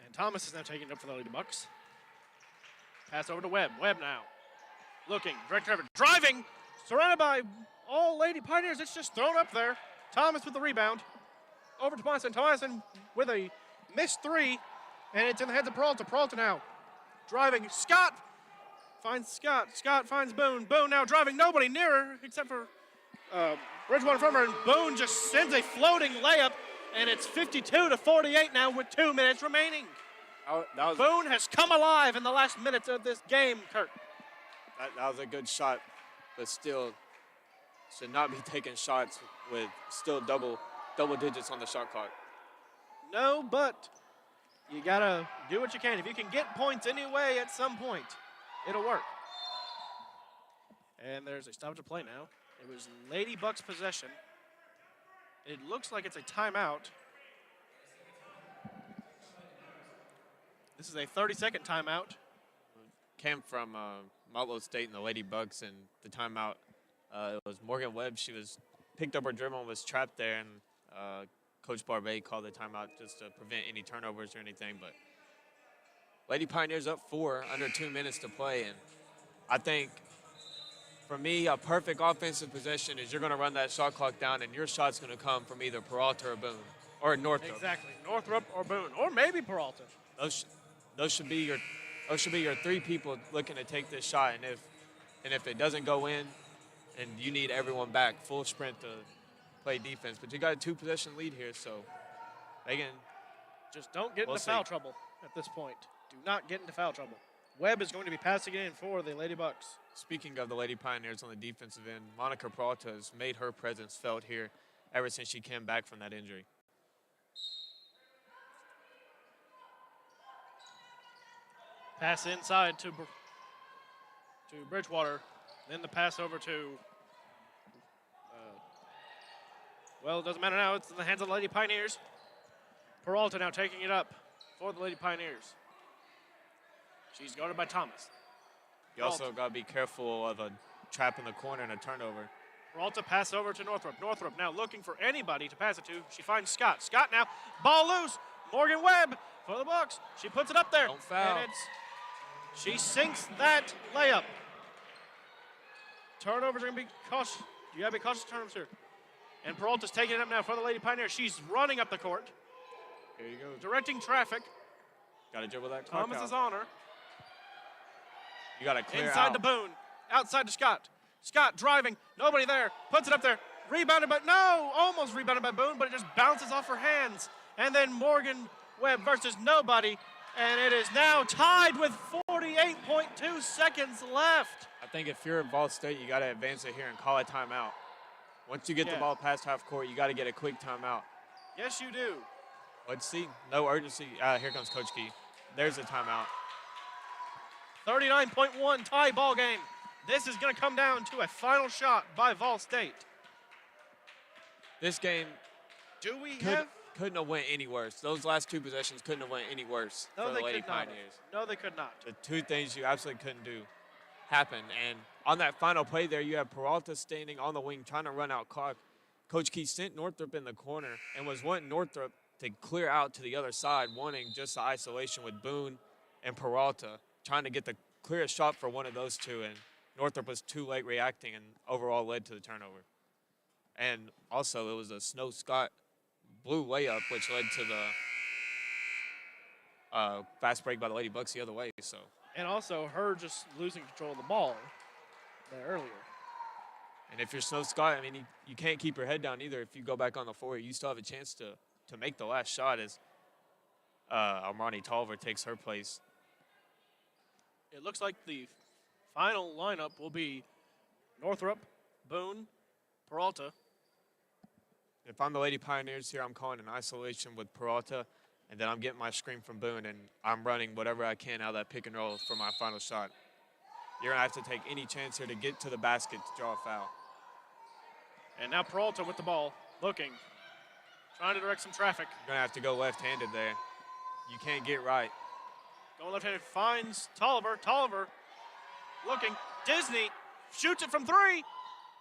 And Thomas is now taking it up for the Lady Bucks. Pass over to Webb. Webb now looking, direct traffic, driving, surrounded by all Lady Pioneers. It's just thrown up there. Thomas with the rebound. Over to Thomason. Thomason with a missed 3. And it's in the hands of Peralta. Peralta now driving. Scott finds Scott. Scott finds Boone. Boone now driving. Nobody nearer except for Bridgewater from her. And Boone just sends a floating layup. And it's 52-48 now with 2 minutes remaining. Boone has come alive in the last minutes of this game, Kurt. That was a good shot, but still should not be taking shots with still double digits on the shot clock. No, but you gotta do what you can. If you can get points anyway at some point, it'll work. And there's a stoppage of play now. It was Lady Bucks possession. It looks like it's a timeout. This is a 30-second timeout. Came from Motlow State and the Lady Bucks, and the timeout, it was Morgan Webb. She was picked up her dribble and was trapped there, and Coach Barbet called the timeout just to prevent any turnovers or anything. But Lady Pioneers up 4, under 2 minutes to play, and I think for me, a perfect offensive possession is you're going to run that shot clock down, and your shot's going to come from either Peralta or Boone, or Northrop. Exactly, Northrop or Boone, or maybe Peralta. Those should be your 3 people looking to take this shot, and if it doesn't go in, and you need everyone back, full sprint to play defense. But you got a 2-possession lead here, so they can just don't get into foul trouble at this point. Do not get into foul trouble. Webb is going to be passing it in for the Lady Bucks. Speaking of the Lady Pioneers on the defensive end, Monica Peralta has made her presence felt here ever since she came back from that injury. Pass inside to Bridgewater. Then the pass over to, well, it doesn't matter now. It's in the hands of the Lady Pioneers. Peralta now taking it up for the Lady Pioneers. She's guarded by Thomas. You also got to be careful of a trap in the corner and a turnover. Peralta pass over to Northrop. Northrop now looking for anybody to pass it to. She finds Scott. Scott now, ball loose. Morgan Webb for the Bucks. She puts it up there. Don't foul. And she sinks that layup. Turnovers are going to be cautious. You got to be cautious of turnovers here. And Peralta's taking it up now for the Lady Pioneers. She's running up the court. Here you go. Directing traffic. Got to dribble that clock Thomas out. is on her. You got to clear Inside out. to Boone. Outside to Scott. Scott driving. Nobody there. Puts it up there. Rebounded by, no, almost rebounded by Boone, but it just bounces off her hands. And then Morgan Webb versus nobody. And it is now tied with 48.2 seconds left. I think if you're at VolState, you got to advance it here and call a timeout. Once you get the ball past half court, you got to get a quick timeout. Yes, you do. Let's see. No urgency. Here comes Coach Key. There's a timeout. 39.1 tie ball game. This is going to come down to a final shot by VolState. This game couldn't have went any worse. Those last 2 possessions couldn't have went any worse for the Lady Pioneers. No, they could not. The 2 things you absolutely couldn't do happen. And on that final play there, you have Peralta standing on the wing trying to run out clock. Coach Key sent Northrop in the corner and was wanting Northrop to clear out to the other side, wanting just the isolation with Boone and Peralta, trying to get the clearest shot for one of those 2. And Northrop was too late reacting and overall led to the turnover. And also it was a Snow Scott blue layup, which led to the fast break by the Lady Bucks the other way. So. And also her just losing control of the ball there earlier. And if you're Snow Scott, I mean, you can't keep your head down either. If you go back on the floor, you still have a chance to make the last shot as Armani Tolliver takes her place. It looks like the final lineup will be Northrop, Boone, Peralta. If I'm the Lady Pioneers here, I'm calling an isolation with Peralta, and then I'm getting my screen from Boone, and I'm running whatever I can out of that pick and roll for my final shot. You're going to have to take any chance here to get to the basket to draw a foul. And now Peralta with the ball, looking, trying to direct some traffic. You're going to have to go left-handed there. You can't get right. Going left-handed, finds Tolliver. Tolliver looking. Disney shoots it from 3.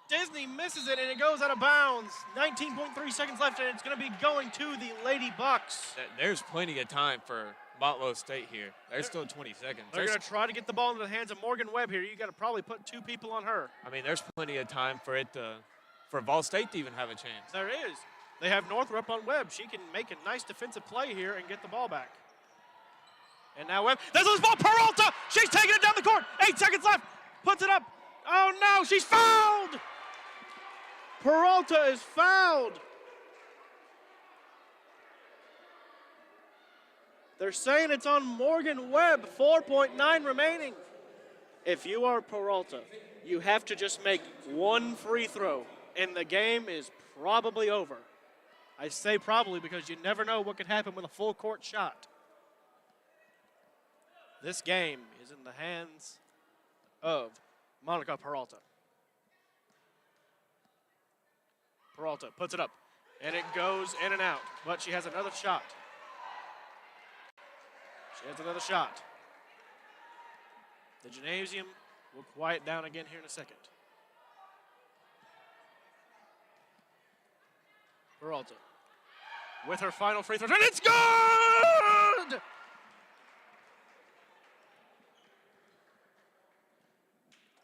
Disney misses it, and it goes out of bounds. 19.3 seconds left, and it's going to be going to the Lady Bucks. There's plenty of time for Motlow State here. There's still 20 seconds. They're going to try to get the ball into the hands of Morgan Webb here. You got to probably put 2 people on her. I mean, there's plenty of time for VolState to even have a chance. There is. They have Northrop on Webb. She can make a nice defensive play here and get the ball back. And now Webb, there's this ball, Peralta! She's taking it down the court. 8 seconds left. Puts it up. Oh no, she's fouled! Peralta is fouled. They're saying it's on Morgan Webb, 4.9 remaining. If you are Peralta, you have to just make one free throw, and the game is probably over. I say probably because you never know what could happen with a full court shot. This game is in the hands of Monica Peralta. Peralta puts it up, and it goes in and out, but she has another shot. She has another shot. The gymnasium will quiet down again here in a second. Peralta with her final free throw, and it's good!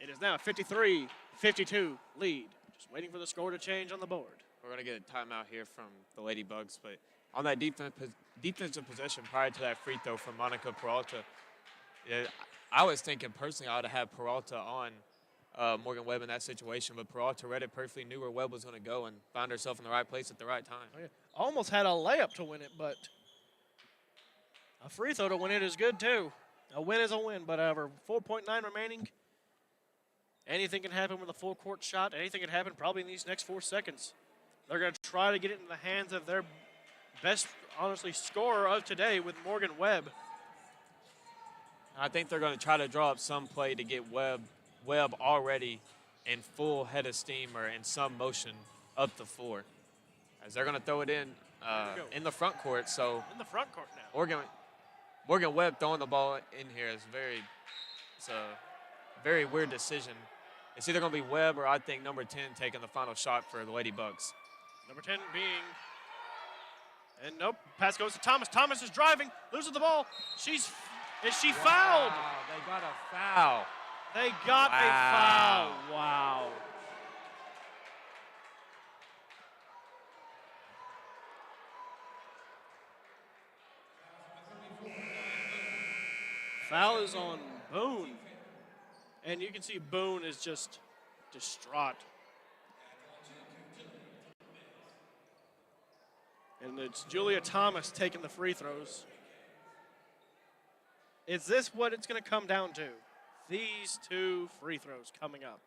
It is now a 53-52 lead. Just waiting for the score to change on the board. We're going to get a timeout here from the Lady Bugs, but on that defensive possession prior to that free throw from Monica Peralta, I was thinking personally I would have had Peralta on Morgan Webb in that situation, but Peralta read it perfectly, knew where Webb was going to go, and found herself in the right place at the right time. Oh, yeah. Almost had a layup to win it, but a free throw to win it is good too. A win is a win, but over 4.9 remaining, anything can happen with a full court shot. Anything can happen probably in these next 4 seconds. They're going to try to get it in the hands of their best, honestly, scorer of today with Morgan Webb. I think they're going to try to draw up some play to get Webb already in full head of steam or in some motion up the floor, as they're going to throw it in the front court. So in the front court now. Morgan Webb throwing the ball in here is it's a very weird decision. It's either going to be Webb or I think number 10 taking the final shot for the Lady Bugs. Number 10 being, and nope, pass goes to Thomas. Thomas is driving, loses the ball. Is she fouled? Wow, they got a foul. They got a foul. Wow. Foul is on Boone. And you can see Boone is just distraught. And it's Julia Thomas taking the free throws. Is this what it's going to come down to? These 2 free throws coming up.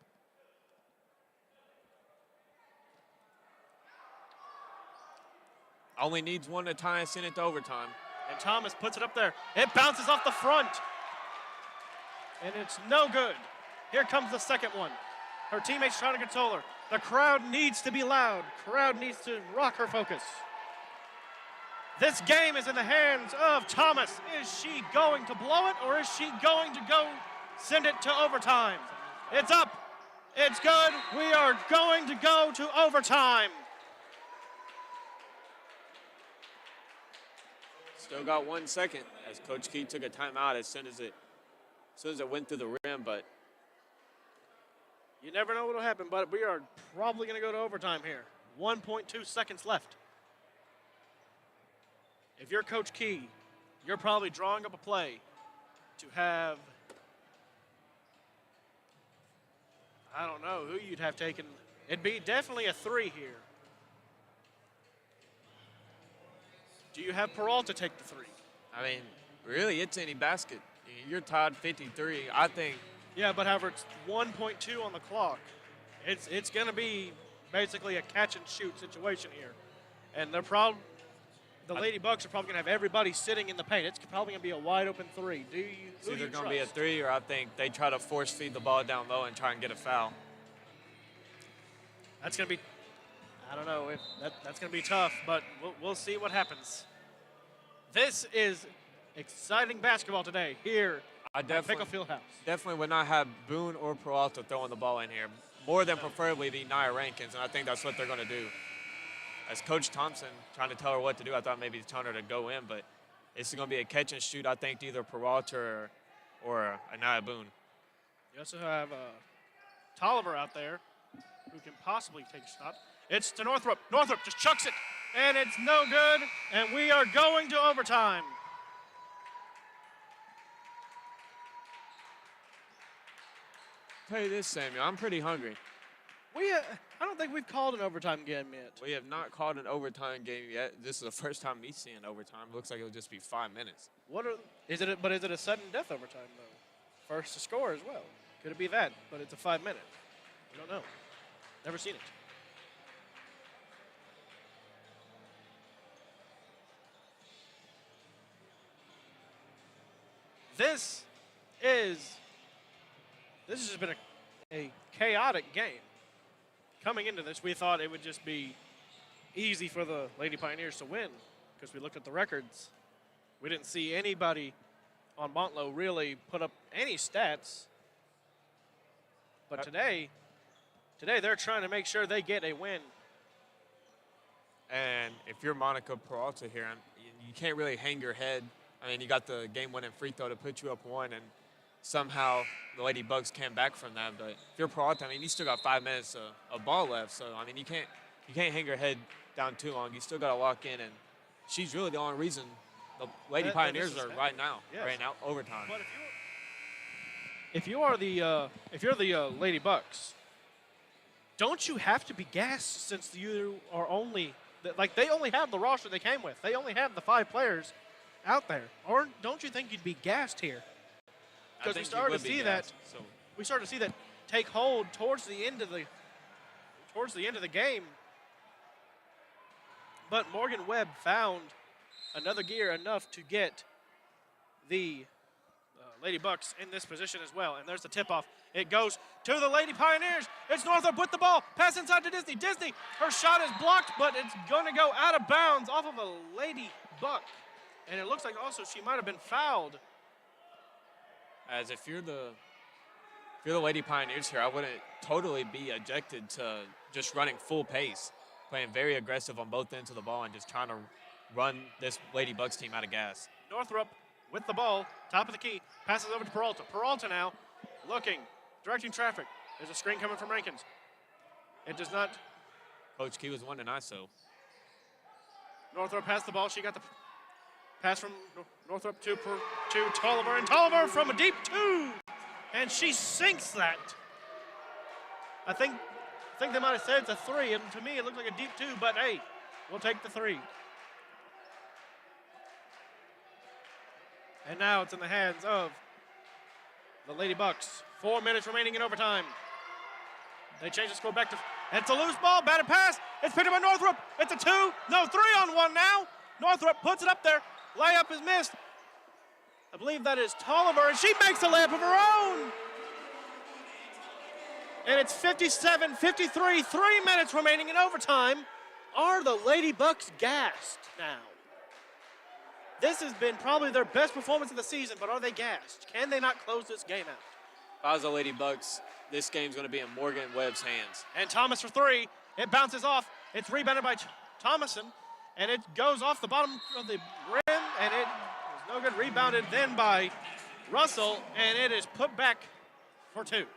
Only needs one to tie us in at the overtime. And Thomas puts it up there. It bounces off the front. And it's no good. Here comes the second one. Her teammates trying to console her. The crowd needs to be loud. Crowd needs to rock her focus. This game is in the hands of Thomas. Is she going to blow it, or is she going to go send it to overtime? It's up. It's good. We are going to go to overtime. Still got 1 second as Coach Key took a timeout as soon as it went through the rim, but you never know what will happen, but we are probably going to go to overtime here. 1.2 seconds left. If you're Coach Key, you're probably drawing up a play to have, I don't know who you'd have taken. It'd be definitely a 3 here. Do you have Peralta take the 3? I mean, really, it's any basket. You're tied 53. I think. Yeah, but however, it's 1.2 on the clock. It's going to be basically a catch and shoot situation here, and the Lady Bucks are probably going to have everybody sitting in the paint. It's probably going to be a wide open 3. It's either going to be a 3, or I think they try to force feed the ball down low and try and get a foul. That's going to be, I don't know if that's going to be tough, but we'll see what happens. This is exciting basketball today here at Pickle Fieldhouse. Definitely would not have Boone or Peralta throwing the ball in here. More than preferably the Nia Rankins, and I think that's what they're going to do. As Coach Thompson trying to tell her what to do, I thought maybe he's telling her to go in, but it's going to be a catch and shoot, I think, to either Peralta or Nia Boone. You also have Tolliver out there who can possibly take a shot. It's to Northrup. Northrup just chucks it, and it's no good, and we are going to overtime. tell you this, Samuel. I'm pretty hungry. I don't think we've called an overtime game yet. We have not called an overtime game yet. This is the first time me seeing overtime. Looks like it'll just be 5 minutes. Is it a sudden death overtime, though? First to score as well. Could it be that? But it's a 5 minute. We don't know. Never seen it. This has just been a chaotic game. Coming into this, we thought it would just be easy for the Lady Pioneers to win because we looked at the records. We didn't see anybody on Motlow really put up any stats. But today they're trying to make sure they get a win. And if you're Monica Peralta here, you can't really hang your head. I mean, you got the game-winning free throw to put you up 1, and somehow the Lady Bugs came back from that. But if you're Peralta, I mean, you still got 5 minutes of ball left. So, I mean, you can't hang your head down too long. You still got to lock in, and she's really the only reason the Lady Pioneers are right now overtime. But if you're the Lady Bucks, don't you have to be gassed since you are they only have the roster they came with. They only have the 5 players out there. Or don't you think you'd be gassed here? Because we started to see that. We started to see that take hold towards the end of the game. But Morgan Webb found another gear enough to get the Lady Bucks in this position as well. And there's the tip-off. It goes to the Lady Pioneers. It's Northrop with the ball. Pass inside to Disney. Disney, her shot is blocked, but it's going to go out of bounds off of a Lady Buck. And it looks like also she might have been fouled. As if you're the Lady Pioneers here, I wouldn't totally be ejected to just running full pace, playing very aggressive on both ends of the ball and just trying to run this Lady Bucks team out of gas. Northrop with the ball, top of the key, passes over to Peralta. Peralta now looking, directing traffic. There's a screen coming from Rankins. It does not. Coach Key was one tonight, so. Northrop passed the ball. She got the pass from Northrop to Tolliver, and Tolliver from a deep 2, and she sinks that. I think they might have said it's a 3, and to me it looked like a deep 2, but hey, we'll take the 3. And now it's in the hands of the Lady Bucks. 4 minutes remaining in overtime. They change the score back to, it's a loose ball, batted pass, it's picked up by Northrop, it's a 2, no, 3-on-1 now. Northrop puts it up there. Layup is missed. I believe that is Tolliver, and she makes a layup of her own. And it's 57-53, 3 minutes remaining in overtime. Are the Lady Bucks gassed now? This has been probably their best performance of the season, but are they gassed? Can they not close this game out? If I was the Lady Bucks, this game's going to be in Morgan Webb's hands. And Thomas for 3. It bounces off. It's rebounded by Thomason. And it goes off the bottom of the rim, and it is no good. Rebounded then by Russell, and it is put back for 2.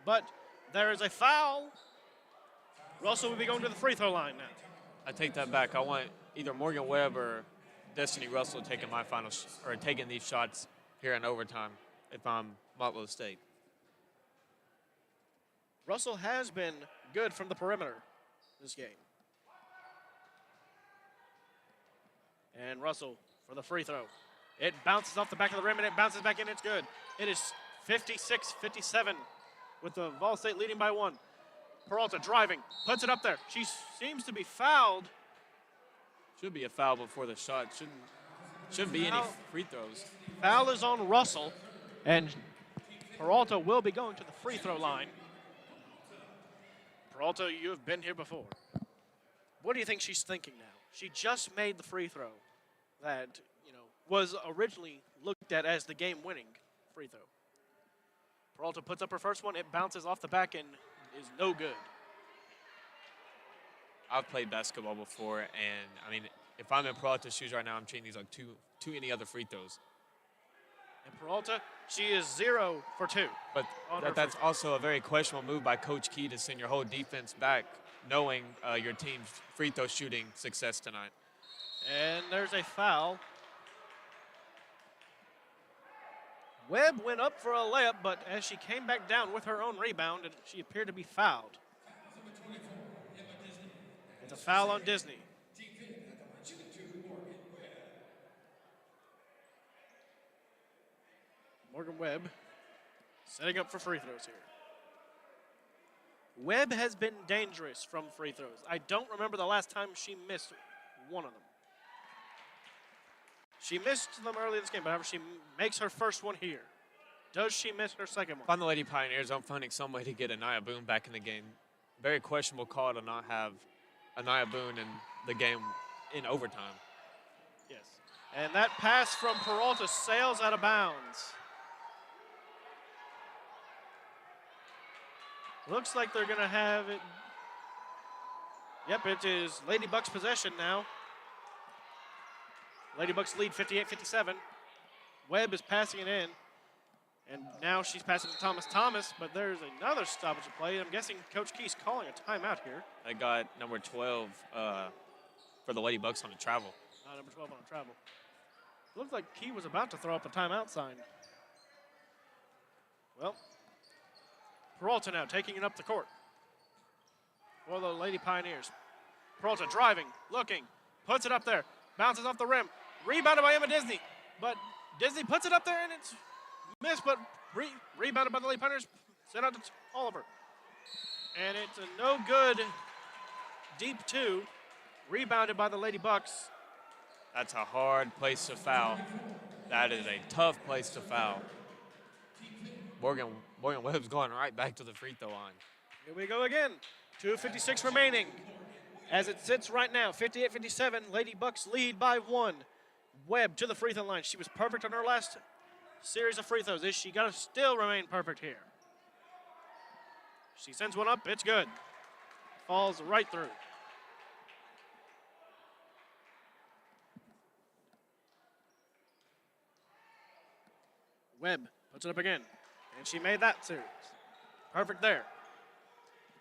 But there is a foul. Russell will be going to the free throw line now. I take that back. I want either Morgan Webb or Destiny Russell taking taking these shots here in overtime if I'm Motlow State. Russell has been good from the perimeter this game. And Russell for the free throw. It bounces off the back of the rim, and it bounces back in. It's good. It is 56-57 with the VolState leading by 1. Peralta driving, puts it up there. She seems to be fouled. Should be a foul before the shot. Shouldn't be any free throws. Foul is on Russell, and Peralta will be going to the free throw line. Peralta, you have been here before. What do you think she's thinking now? She just made the free throw that, was originally looked at as the game-winning free throw. Peralta puts up her first one. It bounces off the back and is no good. I've played basketball before, and, I mean, if I'm in Peralta's shoes right now, I'm treating these like two any other free throws. And Peralta, she is 0 for 2. But that's also a very questionable move by Coach Key to send your whole defense back, knowing your team's free throw shooting success tonight. And there's a foul. Webb went up for a layup, but as she came back down with her own rebound, she appeared to be fouled. It's a foul on Disney. Morgan Webb setting up for free throws here. Webb has been dangerous from free throws. I don't remember the last time she missed one of them. She missed them early in this game, but however, she makes her first one here. Does she miss her second one? On the Lady Pioneers, I'm finding some way to get Anaya Boone back in the game. Very questionable call to not have Anaya Boone in the game in overtime. Yes. And that pass from Peralta sails out of bounds. Looks like they're going to have it. Yep, it is Lady Bucks possession now. Lady Bucks lead 58-57. Webb is passing it in. And now she's passing to Thomas Thomas, but there's another stoppage of play. I'm guessing Coach Key's calling a timeout here. I got number 12 for the Lady Bucks on a travel. Number 12 on a travel. Looked like Key was about to throw up the timeout sign. Well, Peralta now taking it up the court for the Lady Pioneers. Peralta driving, looking, puts it up there, bounces off the rim, rebounded by Emma Disney, but Disney puts it up there and it's missed, but rebounded by the Lady Pioneers, sent out to Oliver. And it's a no good deep two, rebounded by the Lady Bucks. That's a hard place to foul. That is a tough place to foul. Morgan Webb's going right back to the free throw line. Here we go again. 2:56 remaining. As it sits right now, 58-57, Lady Bucks lead by 1. Webb to the free throw line. She was perfect on her last series of free throws. Is she going to still remain perfect here? She sends one up. It's good. Falls right through. Webb puts it up again. And she made that series. Perfect there.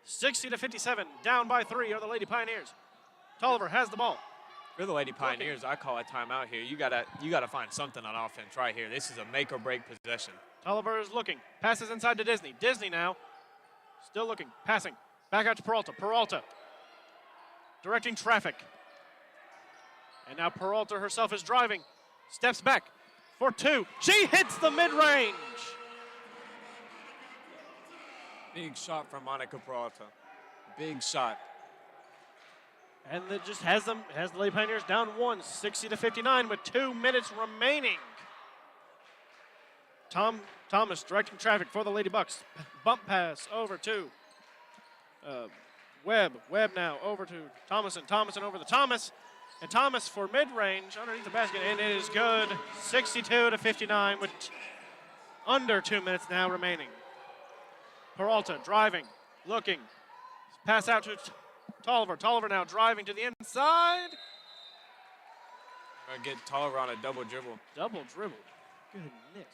60-57, down by 3 are the Lady Pioneers. Tolliver has the ball. For the Lady Pioneers, I call a timeout here. You gotta find something on offense right here. This is a make or break possession. Tolliver is looking. Passes inside to Disney. Disney now. Still looking. Passing. Back out to Peralta. Peralta. Directing traffic. And now Peralta herself is driving. Steps back for 2. She hits the mid-range. Big shot from Monica Peralta. Big shot. And that just has the Lady Pioneers down 1, 60-59 with 2 minutes remaining. Thomas directing traffic for the Lady Bucks. Bump pass over to Webb. Webb now over to Thomason. Thomason over to Thomas. And Thomas for mid-range underneath the basket. And it is good. 62-59 with under 2 minutes now remaining. Peralta driving, looking. Pass out to Tolliver. Tolliver now driving to the inside. Gonna get Tolliver on a double dribble. Double dribble. Goodness.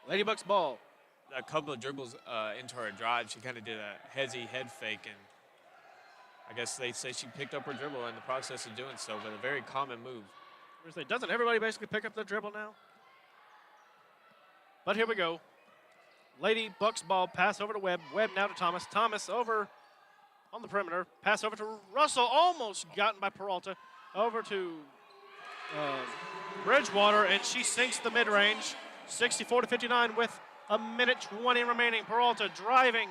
Lady Bucks ball. A couple of dribbles into her drive, she kind of did a hezzy head fake, and I guess they say she picked up her dribble in the process of doing so, but a very common move. Doesn't everybody basically pick up the dribble now? But here we go. Lady Bucks ball, pass over to Webb. Webb now to Thomas. Thomas over on the perimeter. Pass over to Russell, almost gotten by Peralta. Over to Bridgewater, and she sinks the mid-range. 64-59 with a minute 20 remaining. Peralta driving.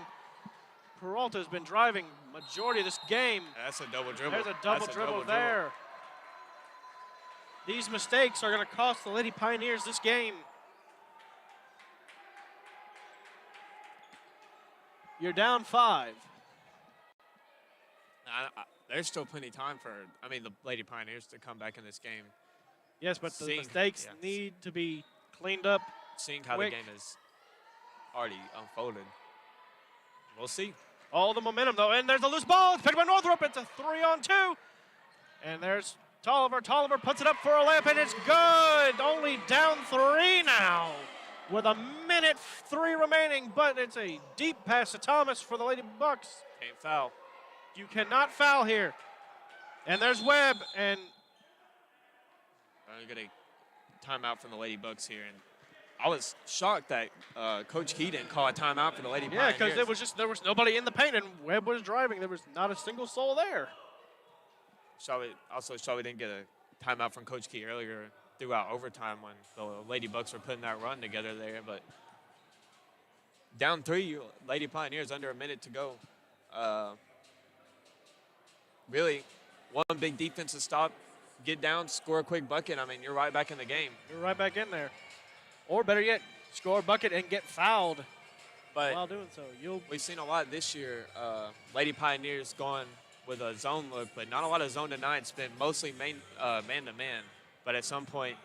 Peralta has been driving majority of this game. That's a double dribble. There's a double dribble there. These mistakes are going to cost the Lady Pioneers this game. You're down 5. There's still plenty of time for, the Lady Pioneers to come back in this game. Yes, but the mistakes need to be cleaned up. Seeing how the game is already unfolded. We'll see. All the momentum, though. And there's a loose ball. It's picked by Northrop. It's a 3-on-2. And there's Tolliver. Tolliver puts it up for a layup, and it's good. Only down 3 now with a minute 3 remaining. But it's a deep pass to Thomas for the Lady Bucks. Can't foul. You cannot foul here. And there's Webb. And I'm going to get a timeout from the Lady Bucks here. And I was shocked that Coach Key didn't call a timeout for the Lady Yeah, Pioneers. because there was nobody in the paint, and Webb was driving. There was not a single soul there. Shelby didn't get a timeout from Coach Key earlier throughout overtime when the Lady Bucks were putting that run together there. But down 3, Lady Pioneers under a minute to go. Really, one big defensive stop, get down, score a quick bucket. I mean, you're right back in the game. You're right back in there. Or better yet, score a bucket and get fouled But while doing so. we've seen a lot this year. Lady Pioneers going with a zone look, but not a lot of zone to 9. It's been mostly man-to-man. But at some point,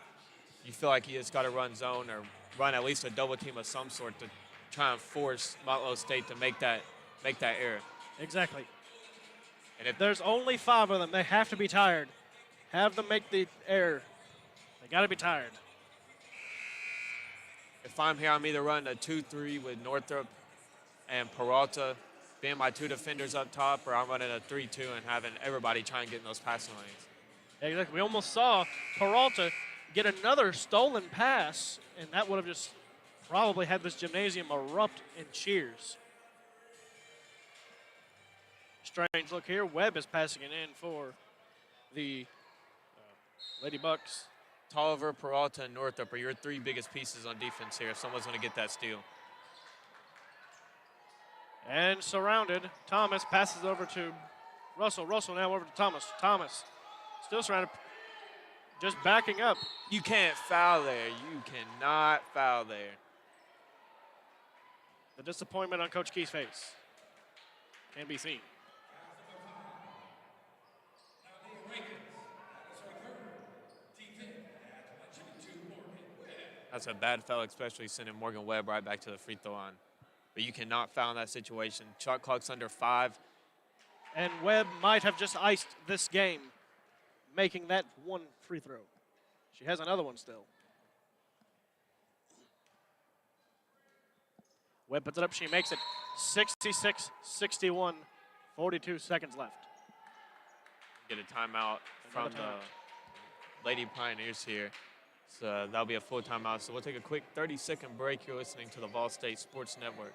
you feel like you just got to run zone or run at least a double team of some sort to try and force Motlow State to make that error. Exactly. And if There's only 5 of them. They have to be tired. Have them make the error. They got to be tired. If I'm here, I'm either running a 2-3 with Northrop and Peralta being my 2 defenders up top, or I'm running a 3-2 and having everybody try and get in those passing lanes. Exactly. We almost saw Peralta get another stolen pass, and that would have just probably had this gymnasium erupt in cheers. Strange look here. Webb is passing it in for the Lady Bucks. Tolliver, Peralta, and Northrop are your 3 biggest pieces on defense here if someone's going to get that steal. And surrounded, Thomas passes over to Russell. Russell now over to Thomas. Thomas still surrounded, just backing up. You can't foul there. You cannot foul there. The disappointment on Coach Key's face can be seen. That's a bad foul, especially sending Morgan Webb right back to the free throw line. But you cannot foul in that situation. Shot clock's under 5. And Webb might have just iced this game, making that one free throw. She has another one still. Webb puts it up. She makes it 66-61. 42 seconds left. Get a timeout from the Lady Pioneers here. So that'll be a full timeout. So we'll take a quick 30-second break. You're listening to the VolState Sports Network.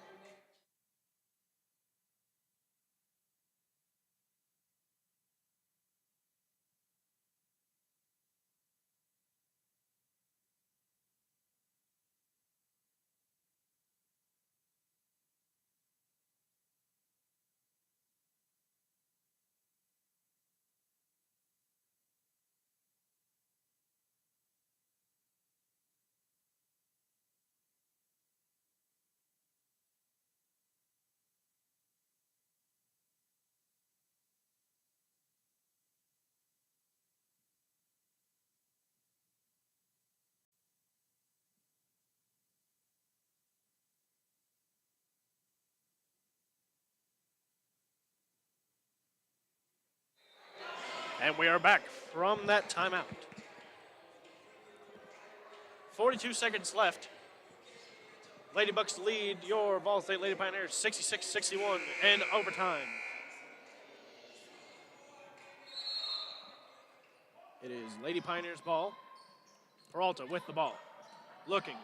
And we are back from that timeout. 42 seconds left. Lady Bucks lead your Ball State Lady Pioneers 66-61 in overtime. It is Lady Pioneers ball. Peralta with the ball. Looking.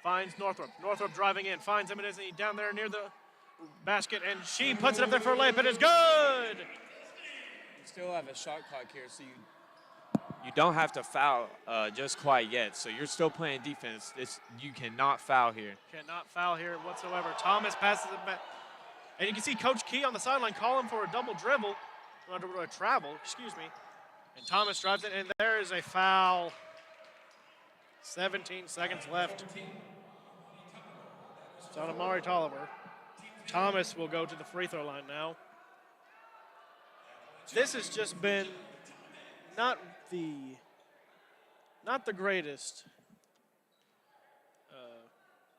Finds Northrop. Northrop driving in. Finds him and is down there near the basket. And she puts it up there for a layup. It is good. You still have a shot clock here, so you don't have to foul just quite yet. So you're still playing defense. You cannot foul here. Cannot foul here whatsoever. Thomas passes it back. And you can see Coach Key on the sideline calling for a double dribble. Not a travel, excuse me. And Thomas drives it, and there is a foul. 17 seconds left. It's on Amari Tolliver. Thomas will go to the free throw line now. This has just been not the greatest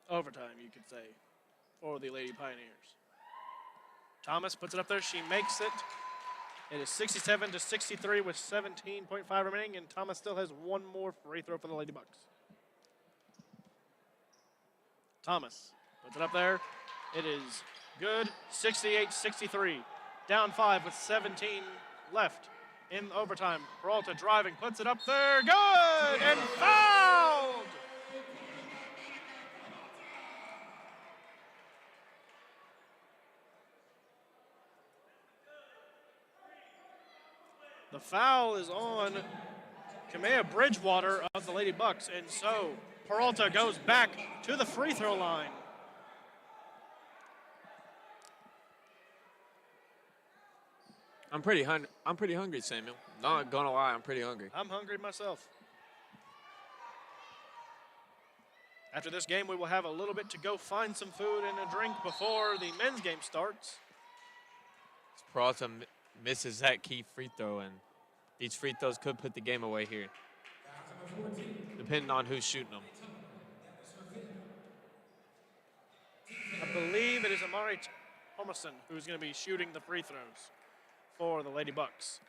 overtime, you could say, for the Lady Pioneers. Thomas puts it up there. She makes it. It is 67-63 with 17.5 remaining, and Thomas still has one more free throw for the Lady Bucks. Thomas puts it up there. It is good. 68-63. Down 5 with 17 left in overtime. Peralta driving, puts it up there. Good! And fouled! The foul is on Kamea Bridgewater of the Lady Bucks, and so Peralta goes back to the free throw line. I'm pretty hungry, Samuel. Not gonna lie, I'm pretty hungry. I'm hungry myself. After this game, we will have a little bit to go find some food and a drink before the men's game starts. Peralta misses that key free throw, and these free throws could put the game away here, depending on who's shooting them. I believe it is Amari Thomason who's going to be shooting the free throws for the Lady Bucks.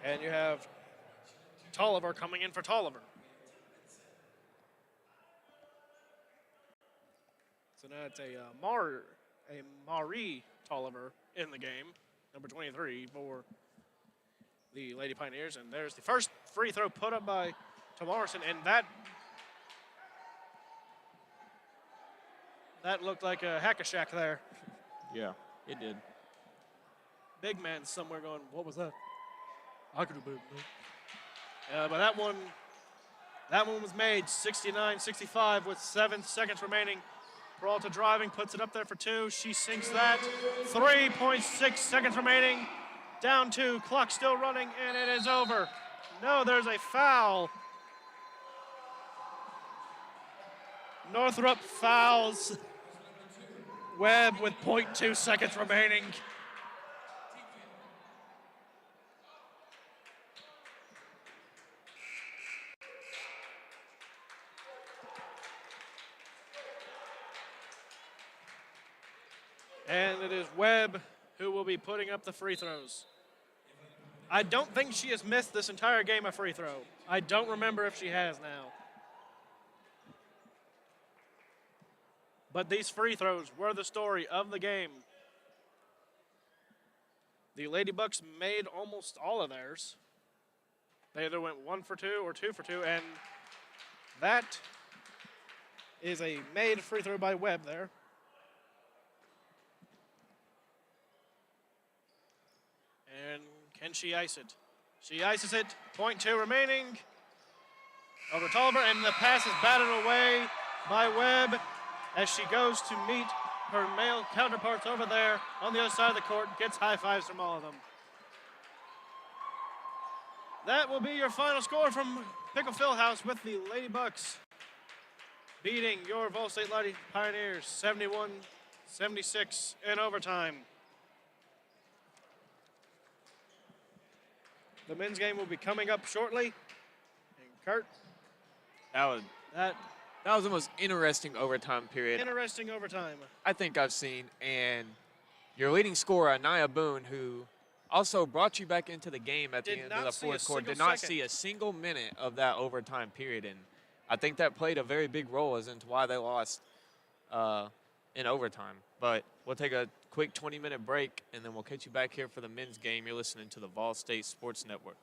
And you have Tolliver coming in for Tolliver. So now it's a Marie Tolliver in the game, number 23 for the Lady Pioneers. And there's the first free throw put up by Tomarson, and that looked like a hack-a-shack there. Yeah, it did. Big man somewhere going, what was that? I could have moved. But that one was made 69-65 with 7 seconds remaining. Peralta driving, puts it up there for 2. She sinks that. 3.6 seconds remaining. Down 2, clock still running, and it is over. No, there's a foul. Northrop fouls Webb with 0.2 seconds remaining. And it is Webb who will be putting up the free throws. I don't think she has missed this entire game a free throw. I don't remember if she has now. But these free throws were the story of the game. The Lady Bucks made almost all of theirs. They either went 1 for 2 or 2 for 2, and that is a made free throw by Webb there. And can she ice it? She ices it. 0.2 remaining. Over Tolliver, and the pass is batted away by Webb as she goes to meet her male counterparts over there on the other side of the court. Gets high fives from all of them. That will be your final score from Pickle Fieldhouse, with the Lady Bucks beating your VolState Lady Pioneers 71-76 in overtime. The men's game will be coming up shortly. And Kurt? That was the most interesting overtime period Interesting overtime I think I've seen. And your leading scorer, Anaya Boone, who also brought you back into the game at the end of the fourth quarter, did not see a single minute of that overtime period. And I think that played a very big role as into why they lost in overtime. But we'll take a quick 20-minute break, and then we'll catch you back here for the men's game. You're listening to the VolState Sports Network.